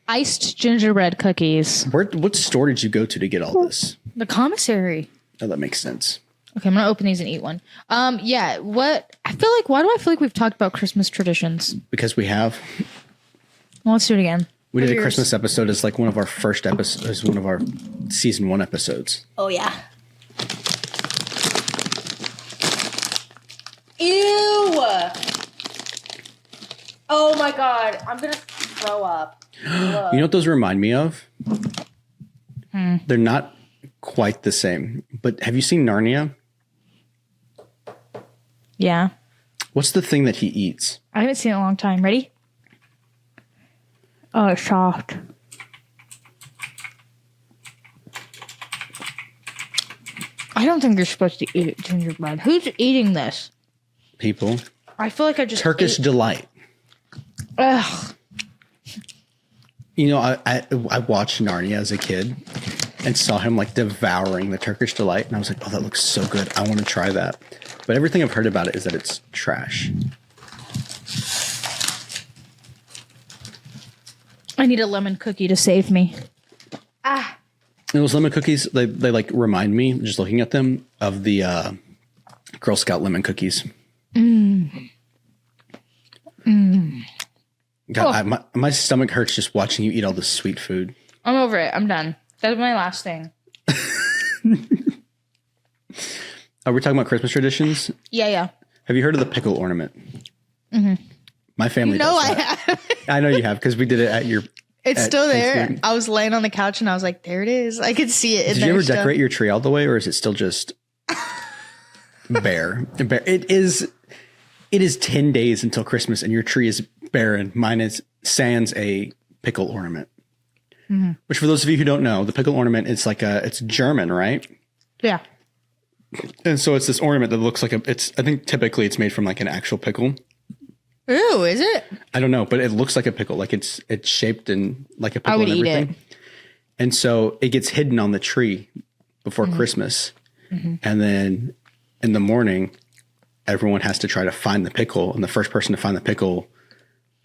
Iced gingerbread cookies. What store did you go to get all this? The commissary. Oh, that makes sense. Okay, I'm gonna open these and eat one. Yeah. Why do I feel like we've talked about Christmas traditions? Because we have. Well, let's do it again. We What did are a yours? Christmas episode as like one of our first episodes, one of our season 1 episodes. Oh yeah. Ew. Oh my god, I'm gonna throw up. You know what those remind me of? They're not quite the same. But have you seen Narnia? Yeah. What's the thing that he eats? I haven't seen it in a long time. Ready? Oh, it's soft. I don't think you're supposed to eat gingerbread. Who's eating this? People. I feel like I just Turkish delight. Ugh. You know, I watched Narnia as a kid and saw him like devouring the Turkish delight, and I was like, oh, that looks so good. I want to try that. But everything I've heard about it is that it's trash. I need a lemon cookie to save me. And those lemon cookies, they like remind me, just looking at them, of the Girl Scout lemon cookies. God, my stomach hurts just watching you eat all this sweet food. I'm over it. I'm done. That's my last thing. Are we talking about Christmas traditions? Yeah. Have you heard of the pickle ornament? Mm-hmm. My family does that. I have. I know you have, because we did it at your... It's still there. I was laying on the couch and I was like, there it is. I could see it in Did you ever decorate your tree all the way, or is it still just bare? It is 10 days until Christmas and your tree is barren. Mine is sans a pickle ornament. Mm-hmm. Which, for those of you who don't know, the pickle ornament, it's German, right? Yeah. And so it's this ornament that looks like I think typically it's made from like an actual pickle. Ooh, is it? I don't know, but it looks like a pickle. Like it's shaped in like a pickle. I would and everything. eat it. And so it gets hidden on the tree before Christmas. Mm-hmm. And then in the morning, everyone has to try to find the pickle. And the first person to find the pickle,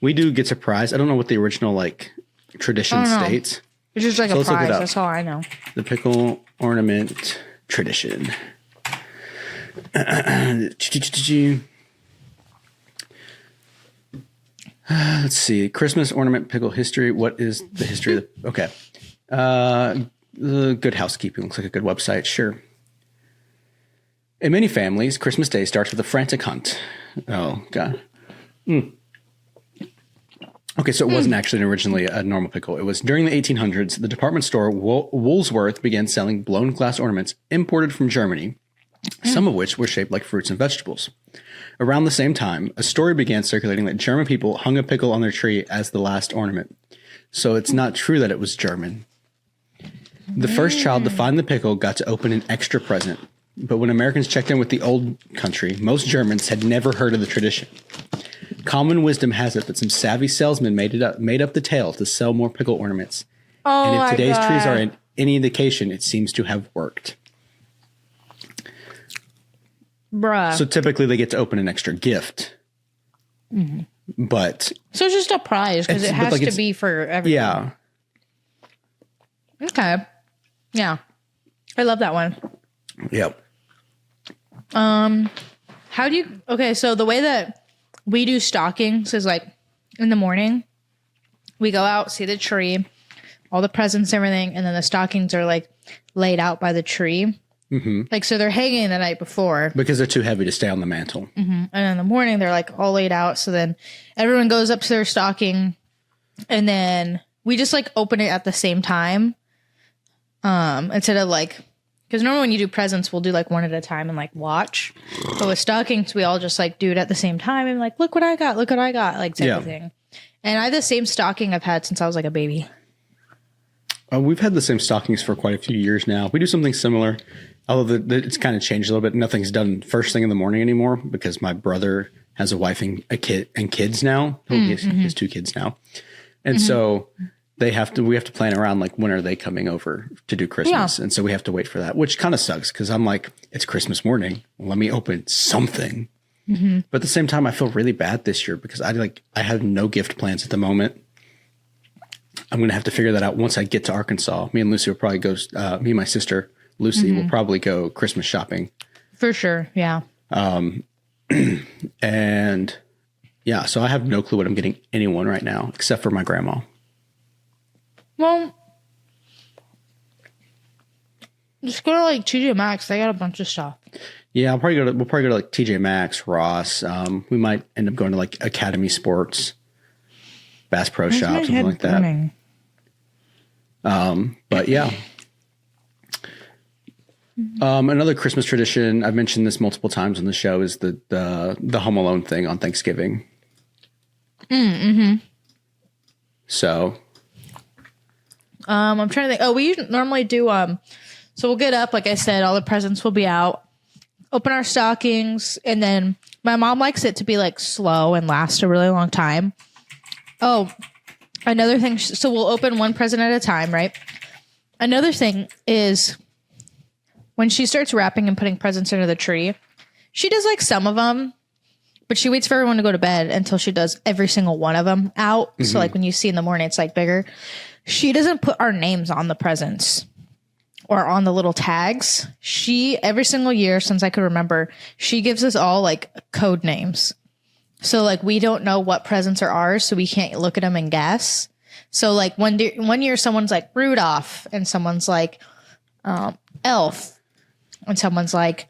we do get surprised. I don't know what the original like tradition states. It's just like a prize. That's all I know. The pickle ornament tradition. Let's see. Christmas ornament pickle history. What is the history of the... Okay. The Good Housekeeping looks like a good website. Sure. In many families, Christmas Day starts with a frantic hunt. Oh, God. Okay, so it wasn't actually originally a normal pickle. It was during the 1800s, the department store Woolsworth began selling blown glass ornaments imported from Germany, some of which were shaped like fruits and vegetables. Around the same time, a story began circulating that German people hung a pickle on their tree as the last ornament. So it's not true that it was German. The first child to find the pickle got to open an extra present. But when Americans checked in with the old country, most Germans had never heard of the tradition. Common wisdom has it that some savvy salesmen made up the tale to sell more pickle ornaments. And if today's trees are any indication, it seems to have worked. Bruh. So typically they get to open an extra gift. Mm-hmm. But... So it's just a prize because it has to be for everything. Yeah. Okay. Yeah. I love that one. Yep. How do you... Okay, so the way that we do stockings is like in the morning, we go out, see the tree, all the presents and everything, and then the stockings are like laid out by the tree. Mm-hmm. Like, so they're hanging the night before. Because they're too heavy to stay on the mantle. Mm-hmm. And in the morning, they're like all laid out. So then everyone goes up to their stocking and then we just like open it at the same time. Instead of like, because normally when you do presents, we'll do like one at a time and like watch. But with stockings, we all just like do it at the same time and like, look what I got, like type of thing. And I have the same stocking I've had since I was like a baby. We've had the same stockings for quite a few years now. We do something similar, although it's kind of changed a little bit. Nothing's done first thing in the morning anymore because my brother has a wife and a kid and kids now. He has 2 kids now, and so we have to plan around like when are they coming over to do Christmas, and so we have to wait for that, which kind of sucks because I'm like, it's Christmas morning, let me open something. Mm-hmm. But at the same time, I feel really bad this year because I have no gift plans at the moment. I'm going to have to figure that out once I get to Arkansas. Me and Lucy will probably go, me and my sister, Lucy, will probably go Christmas shopping. For sure, yeah. And yeah, so I have no clue what I'm getting anyone right now, except for my grandma. Well, just go to like TJ Maxx. They got a bunch of stuff. Yeah, we'll probably go to like TJ Maxx, Ross. We might end up going to like Academy Sports, Bass Pro Shop, something like that. But yeah. Another Christmas tradition, I've mentioned this multiple times on the show, is the Home Alone thing on Thanksgiving. So, I'm trying to think. Oh, we normally do. So we'll get up, like I said, all the presents will be out, open our stockings, and then my mom likes it to be like slow and last a really long time. Oh, another thing. So we'll open one present at a time, right? Another thing is when she starts wrapping and putting presents under the tree, she does like some of them, but she waits for everyone to go to bed until she does every single one of them out. So like when you see in the morning, it's like bigger. She doesn't put our names on the presents or on the little tags. She, every single year since I could remember, she gives us all like code names. So like we don't know what presents are ours, so we can't look at them and guess. So like one year someone's like Rudolph and someone's like Elf. And someone's like,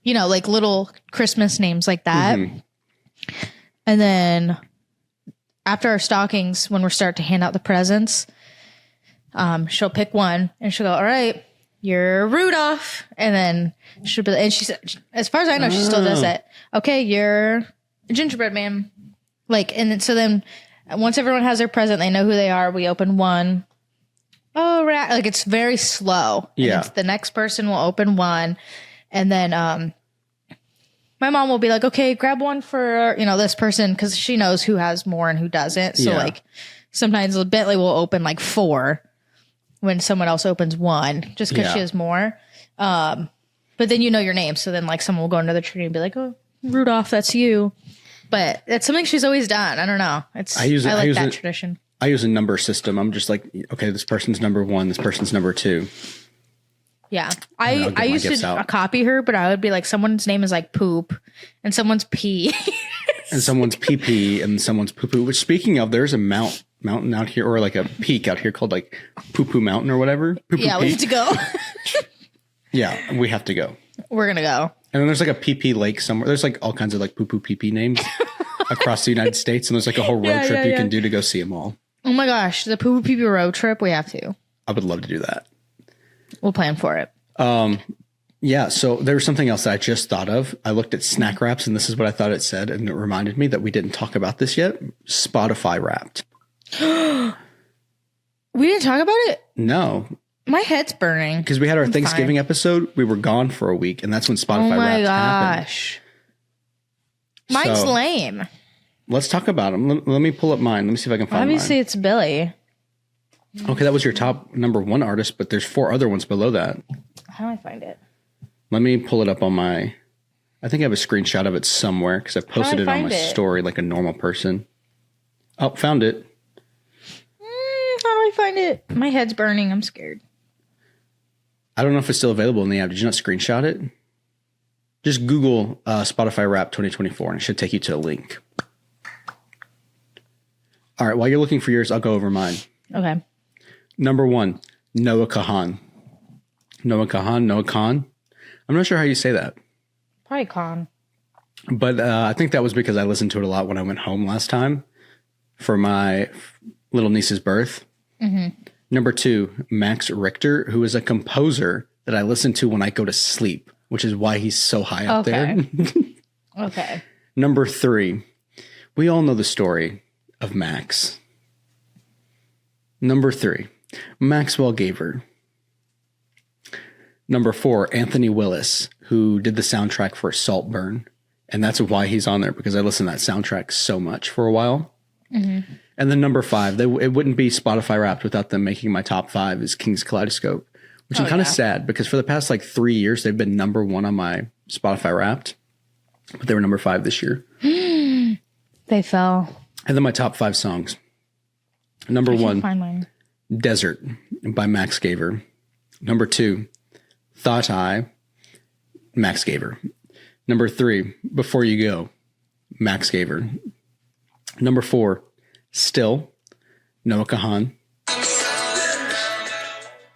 you know, like little Christmas names like that. And then after our stockings, when we start to hand out the presents, she'll pick one and she'll go, all right, you're Rudolph. And then she'll be, and she said, as far as I know, she still does that. Okay, you're a gingerbread man. Like, and then, so then once everyone has their present, they know who they are. We open one. Oh, right. Like it's very slow. Yeah. The next person will open one. And then my mom will be like, okay, grab one for, you know, this person. Cause she knows who has more and who doesn't. So like sometimes Bentley will open like 4 when someone else opens 1 just cause she has more. But then you know your name. So then like someone will go under the tree and be like, oh, Rudolph, that's you. But it's something she's always done. I don't know. I like that tradition. I use a number system. I'm just like, okay, this person's number 1, this person's number 2. Yeah. I used to copy her, but I would be like, someone's name is like Poop and someone's Pee. And someone's Pee and someone's Poo Poo, which speaking of, there's a mountain out here, or like a peak out here called like Poo Poo Mountain or whatever. Poo-poo yeah, we have to go. Yeah, we have to go. We're going to go. And then there's like a pee lake somewhere. There's like all kinds of like poo poo pee names across the United States. And there's like a whole road trip you can do to go see them all. Oh my gosh, the Poo Pee road trip, we have to. I would love to do that. We'll plan for it. Yeah, so there was something else that I just thought of. I looked at Snack Wraps, and this is what I thought it said, and it reminded me that we didn't talk about this yet. Spotify Wrapped. We didn't talk about it? No. My head's burning. Because we had our Thanksgiving episode. We were gone for a week, and that's when Spotify Wrapped happened. Oh my gosh. Mine's lame. Let's talk about them. Let me pull up mine. Let me see if I can find Obviously, mine. it's Billy. Okay, that was your top number 1 artist, but there's 4 other ones below that. How do I find it? Let me pull it up on my... I think I have a screenshot of it somewhere because I posted it on my story like a normal person. Oh, found it. How do I find it? My head's burning. I'm scared. I don't know if it's still available in the app. Did you not screenshot it? Just Google Spotify Wrapped 2024 and it should take you to a link. All right, while you're looking for yours, I'll go over mine. Okay. Number 1, Noah Kahan. Noah Khan. I'm not sure how you say that. Probably Khan. But I think that was because I listened to it a lot when I went home last time for my little niece's birth. Mm-hmm. Number 2, Max Richter, who is a composer that I listen to when I go to sleep, which is why he's so high up there. Okay. Number 3, we all know the story of Max. Number 3, Maxwell Gaver. Number 4, Anthony Willis, who did the soundtrack for Saltburn. And that's why he's on there, because I listened to that soundtrack so much for a while. Mm-hmm. And then number 5, it wouldn't be Spotify Wrapped without them making my top 5 is King's Kaleidoscope, which I'm kind of sad because for the past like 3 years, they've been number 1 on my Spotify Wrapped, but they were number 5 this year. They fell. And then my top 5 songs. Number 1, Desert by Max Gaver. Number 2, Thought I, Max Gaver. Number 3, Before You Go, Max Gaver. Number 4, Still, Noah Kahan.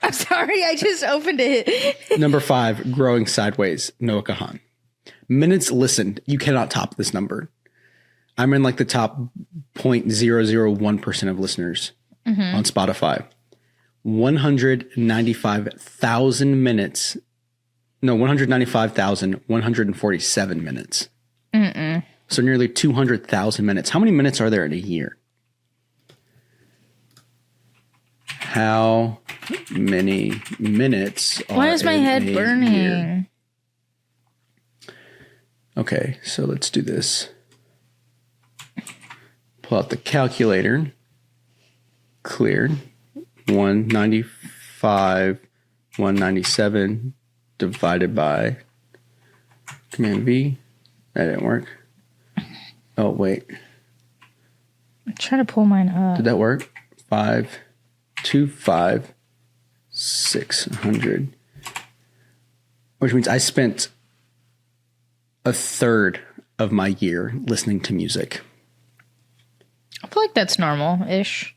I'm sorry, I just opened it. Number 5, Growing Sideways, Noah Kahan. Minutes listened, you cannot top this number. I'm in like the top 0.001% of listeners on Spotify. 195,000 minutes No, 195,147 minutes. So nearly 200,000 minutes. How many minutes are there in a year? How many minutes are Why is my in head a burning? year? Okay, so let's do this. Pull out the calculator. Cleared. 195, 197 divided by Command V. That didn't work. Oh, wait. I'm trying to pull mine up. Did that work? 525 600. Which means I spent a third of my year listening to music. I feel like that's normal-ish.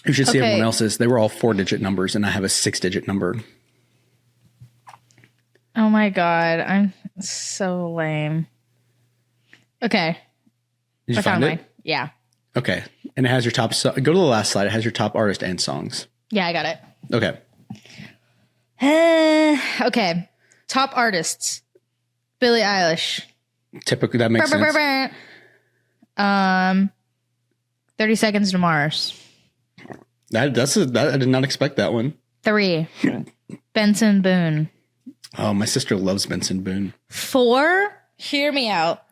You should see Okay. everyone else's. They were all 4-digit numbers, and I have a 6-digit number. Oh my god, I'm so lame. Okay. Did you I found find it? mine. Yeah. Okay. And it has your top... go to the last slide. It has your top artist and songs. Yeah, I got it. Okay. Okay. Top artists. Billie Eilish. Typically, that makes sense. 30 Seconds to Mars. I did not expect that one. 3. Benson Boone. Oh, my sister loves Benson Boone. 4. Hear me out.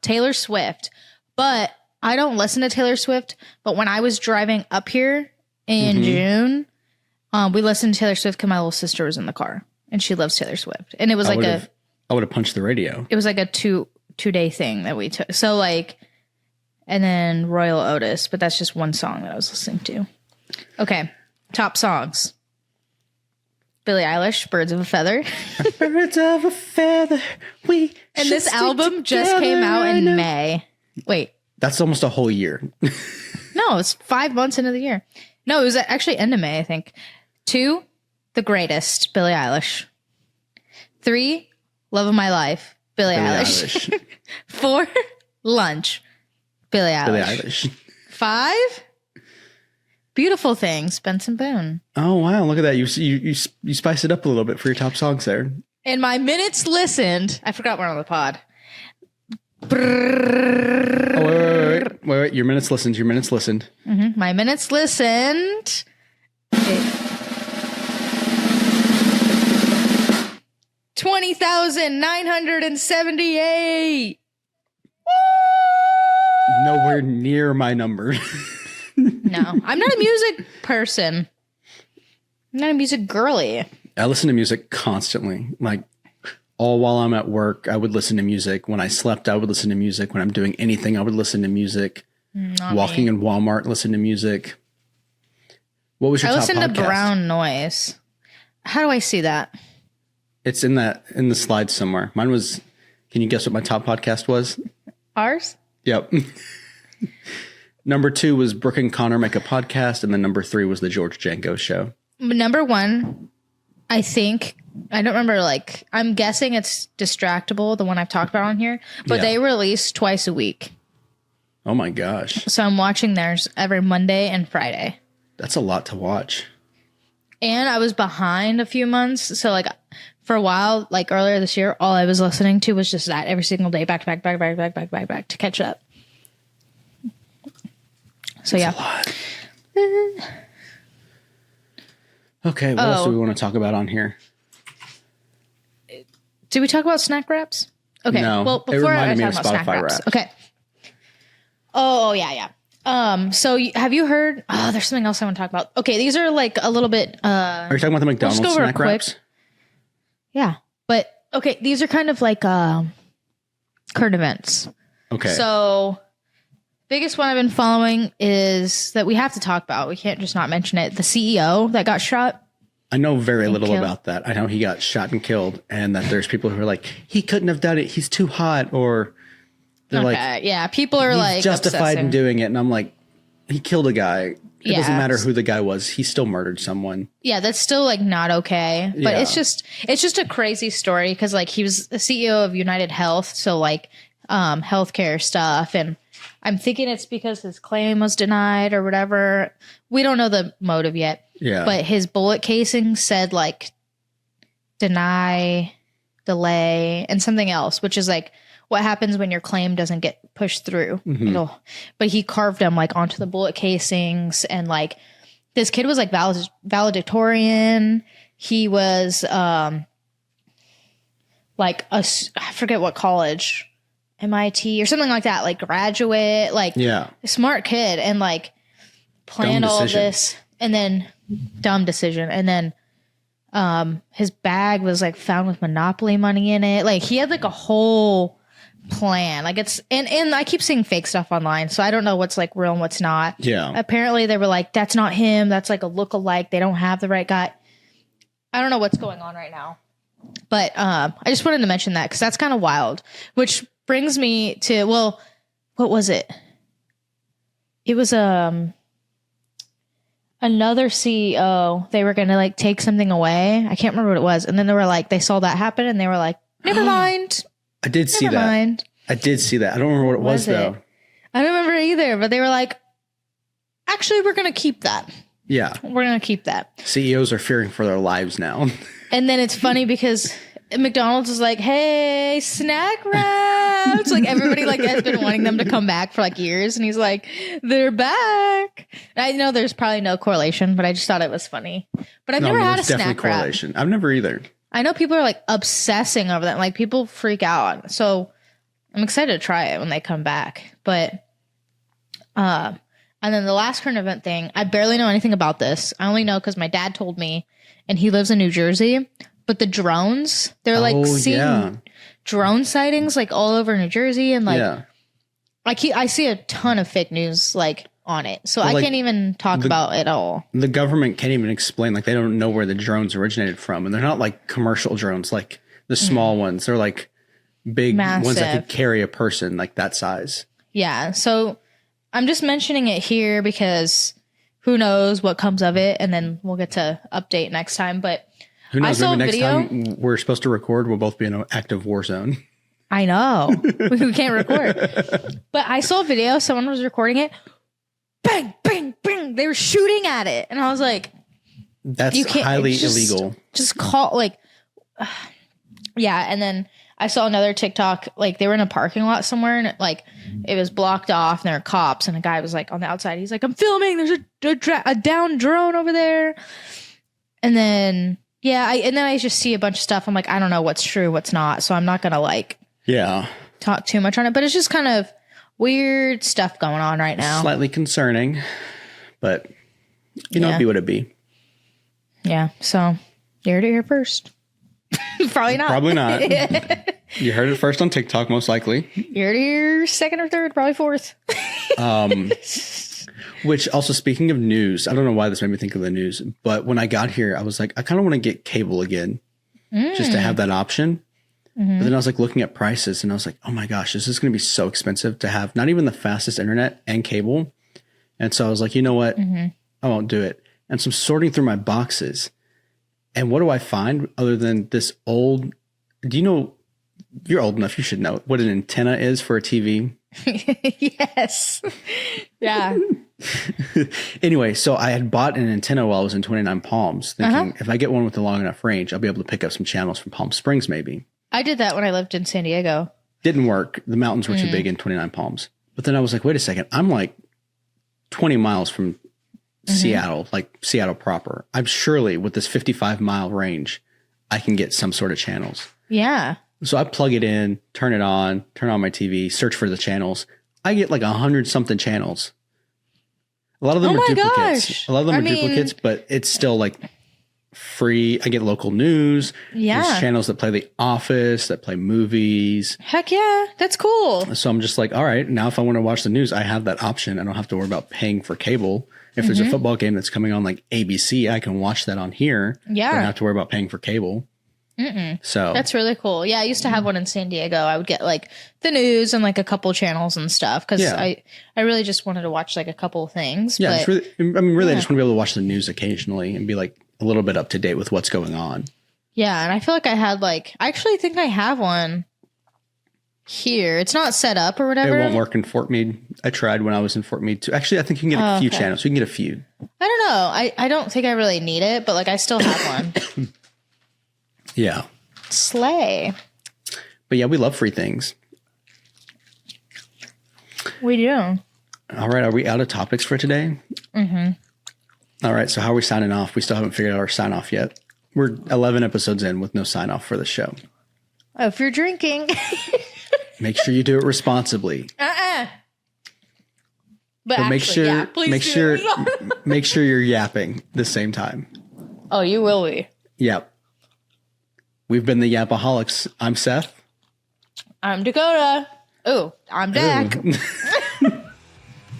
Taylor Swift. But I don't listen to Taylor Swift. But when I was driving up here in June, we listened to Taylor Swift because my little sister was in the car and she loves Taylor Swift. And it was I would have punched the radio. it was like a two-day thing that we took. So like, and then Royal Otis, but that's just one song that I was listening to. Okay. Top songs. Billie Eilish, Birds of a Feather. Birds of a feather. We And this album just came out in May. Wait. That's almost a whole year. No, it's 5 months into the year. No, it was actually end of May, I think. 2, The Greatest, Billie Eilish. 3, Love of My Life, Billie Eilish. 4, Lunch, Billie Eilish. Billie Eilish. 5, Beautiful Things, Benson Boone. Oh, wow. Look at that. You spice it up a little bit for your top songs there. And my minutes listened. I forgot we're on the pod. Oh, wait. Your minutes listened. My minutes listened. 20,978. Nowhere near my number. No, I'm not a music person. I'm not a music girly. I listen to music constantly. Like, all while I'm at work, I would listen to music. When I slept, I would listen to music. When I'm doing anything, I would listen to music. Walking in Walmart, listen to music. What was your top podcast? I listen to Brown Noise. How do I see that? It's in the slides somewhere. Mine was, can you guess what my top podcast was? Ours? Yep. Number 2 was Brooke and Connor Make a Podcast. And then number 3 was the George Janko Show. Number 1, I think, I don't remember, like, I'm guessing it's Distractable, the one I've talked about on here. But Yeah. they release twice a week. Oh my gosh. So I'm watching theirs every Monday and Friday. That's a lot to watch. And I was behind a few months. So, like, for a while, like earlier this year, all I was listening to was just that every single day, back to back to catch up. So, That's a lot. Okay, what else do we want to talk about on here? Did we talk about snack wraps? Okay. No, Well, it before I reminded me talk of about snack Spotify wraps. wraps. Okay. Oh, yeah. So have you heard? Oh, there's something else I want to talk about. Okay, these are like a little bit. Are you talking about the McDonald's go over snack quick. wraps? Yeah, but okay, these are kind of like current events. Okay. So, biggest one I've been following is that we have to talk about. We can't just not mention it. The CEO that got shot. I know very little killed. about that. I know he got shot and killed, and that there's people who are like, he couldn't have done it. He's too hot, or they're like, Yeah, people are he's like justified obsessing. in doing it. And I'm like, he killed a guy. It doesn't Yeah. matter who the guy was. He still murdered someone. Yeah, that's still like not okay. But Yeah. it's just a crazy story because like he was the CEO of United Health, so like healthcare stuff, and I'm thinking it's because his claim was denied or whatever. We don't know the motive yet. Yeah. But his bullet casing said like deny, delay, and something else, which is like what happens when your claim doesn't get pushed through. But he carved them like onto the bullet casings, and like this kid was like valedictorian. He was like I forget what college, MIT or something like that, like graduate, like a smart kid, and like planned all of this, and then dumb decision, and then his bag was like found with Monopoly money in it. Like he had like a whole plan. Like it's and I keep seeing fake stuff online, so I don't know what's like real and what's not. Yeah. Apparently they were like, that's not him. That's like a look-alike. They don't have the right guy. I don't know what's going on right now. But I just wanted to mention that because that's kind of wild. Which brings me to, well, what was it? It was another CEO. They were gonna like take something away. I can't remember what it was. And then they were like, they saw that happen and they were like, never mind. I did see that. Mind. I did see that. I don't remember what it was though. I don't remember either, but they were like, actually, we're going to keep that. Yeah. We're going to keep that. CEOs are fearing for their lives now. And then it's funny because McDonald's is like, hey, snack wraps. Like everybody like has been wanting them to come back for like years. And he's like, they're back. And I know there's probably no correlation, but I just thought it was funny. But I've never had a snack wrap. Correlation. I've never either. I know people are like obsessing over that. Like people freak out. So I'm excited to try it when they come back. But, and then the last current event thing, I barely know anything about this. I only know because my dad told me, and he lives in New Jersey. But the drones, they're like seeing drone sightings like all over New Jersey. And like, I see a ton of fake news like on it. So I can't even talk about it all. The government can't even explain, like they don't know where the drones originated from. And they're not like commercial drones, like the small ones. They're like big ones that could carry a person like that size. Yeah. So I'm just mentioning it here because who knows what comes of it. And then we'll get to update next time. But who knows, maybe next time we're supposed to record, we'll both be in an active war zone. I know. We can't record. But I saw a video. Someone was recording it. Bang, bang, bang. They were shooting at it. And I was like, that's highly illegal. Just call, like, yeah. And then I saw another TikTok, like, they were in a parking lot somewhere and it was blocked off and there were cops. And a guy was like on the outside. He's like, I'm filming. There's a down drone over there. And then, and then I just see a bunch of stuff. I'm like, I don't know what's true, what's not. So I'm not going to talk too much on it. But it's just kind of weird stuff going on right now. Slightly concerning, but it'd be what it be. Yeah. So you heard it here first. Probably not. Probably not. You heard it first on TikTok, most likely. You heard it here second or third, probably fourth. Which also, speaking of news, I don't know why this made me think of the news, but when I got here, I was like, I kind of want to get cable again, just to have that option. But then I was like looking at prices and I was like, oh my gosh, this is going to be so expensive to have not even the fastest internet and cable. And so I was like, you know what? I won't do it. And so I'm sorting through my boxes. And what do I find other than this old, do you know, you're old enough, you should know what an antenna is for a TV. Yes. Yeah. Anyway, so I had bought an antenna while I was in 29 Palms, thinking if I get one with a long enough range, I'll be able to pick up some channels from Palm Springs maybe. I did that when I lived in San Diego. Didn't work. The mountains were too big in 29 Palms. But then I was like, wait a second. I'm like 20 miles from Seattle, like Seattle proper. I'm surely with this 55-mile range, I can get some sort of channels. Yeah. So I plug it in, turn on my TV, search for the channels. I get like 100-something channels. A lot of them are duplicates. Gosh. A lot of them are duplicates, but it's still like free. I get local news. Yeah. There's channels that play The Office, that play movies. Heck yeah. That's cool. So I'm just like, all right, now if I want to watch the news, I have that option. I don't have to worry about paying for cable. If there's a football game that's coming on like ABC, I can watch that on here. Yeah. I don't have to worry about paying for cable. So that's really cool. Yeah. I used to have one in San Diego. I would get like the news and like a couple channels and stuff. Cause I really just wanted to watch like a couple of things. Yeah. But, I just want to be able to watch the news occasionally and be like a little bit up to date with what's going on. Yeah. And I feel like I had like, I actually think I have one here. It's not set up or whatever. It won't work in Fort Meade. I tried when I was in Fort Meade too. Actually, I think you can get a few channels. You can get a few. I don't know. I don't think I really need it, but like I still have one. Yeah. Slay. But yeah, we love free things. We do. All right. Are we out of topics for today? Mm-hmm. All right. So how are we signing off? We still haven't figured out our sign off yet. We're 11 episodes in with no sign off for the show. Oh, if you're drinking. Make sure you do it responsibly. But make actually, sure, yeah, please make do. sure, make sure you're yapping the same time. Oh, you will be. Yep. We've been the Yapaholics. I'm Seth. I'm Dakota. Oh, I'm Dak.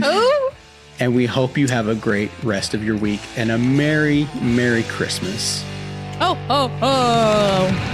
Oh. And we hope you have a great rest of your week and a Merry, Merry Christmas. Oh, oh, oh.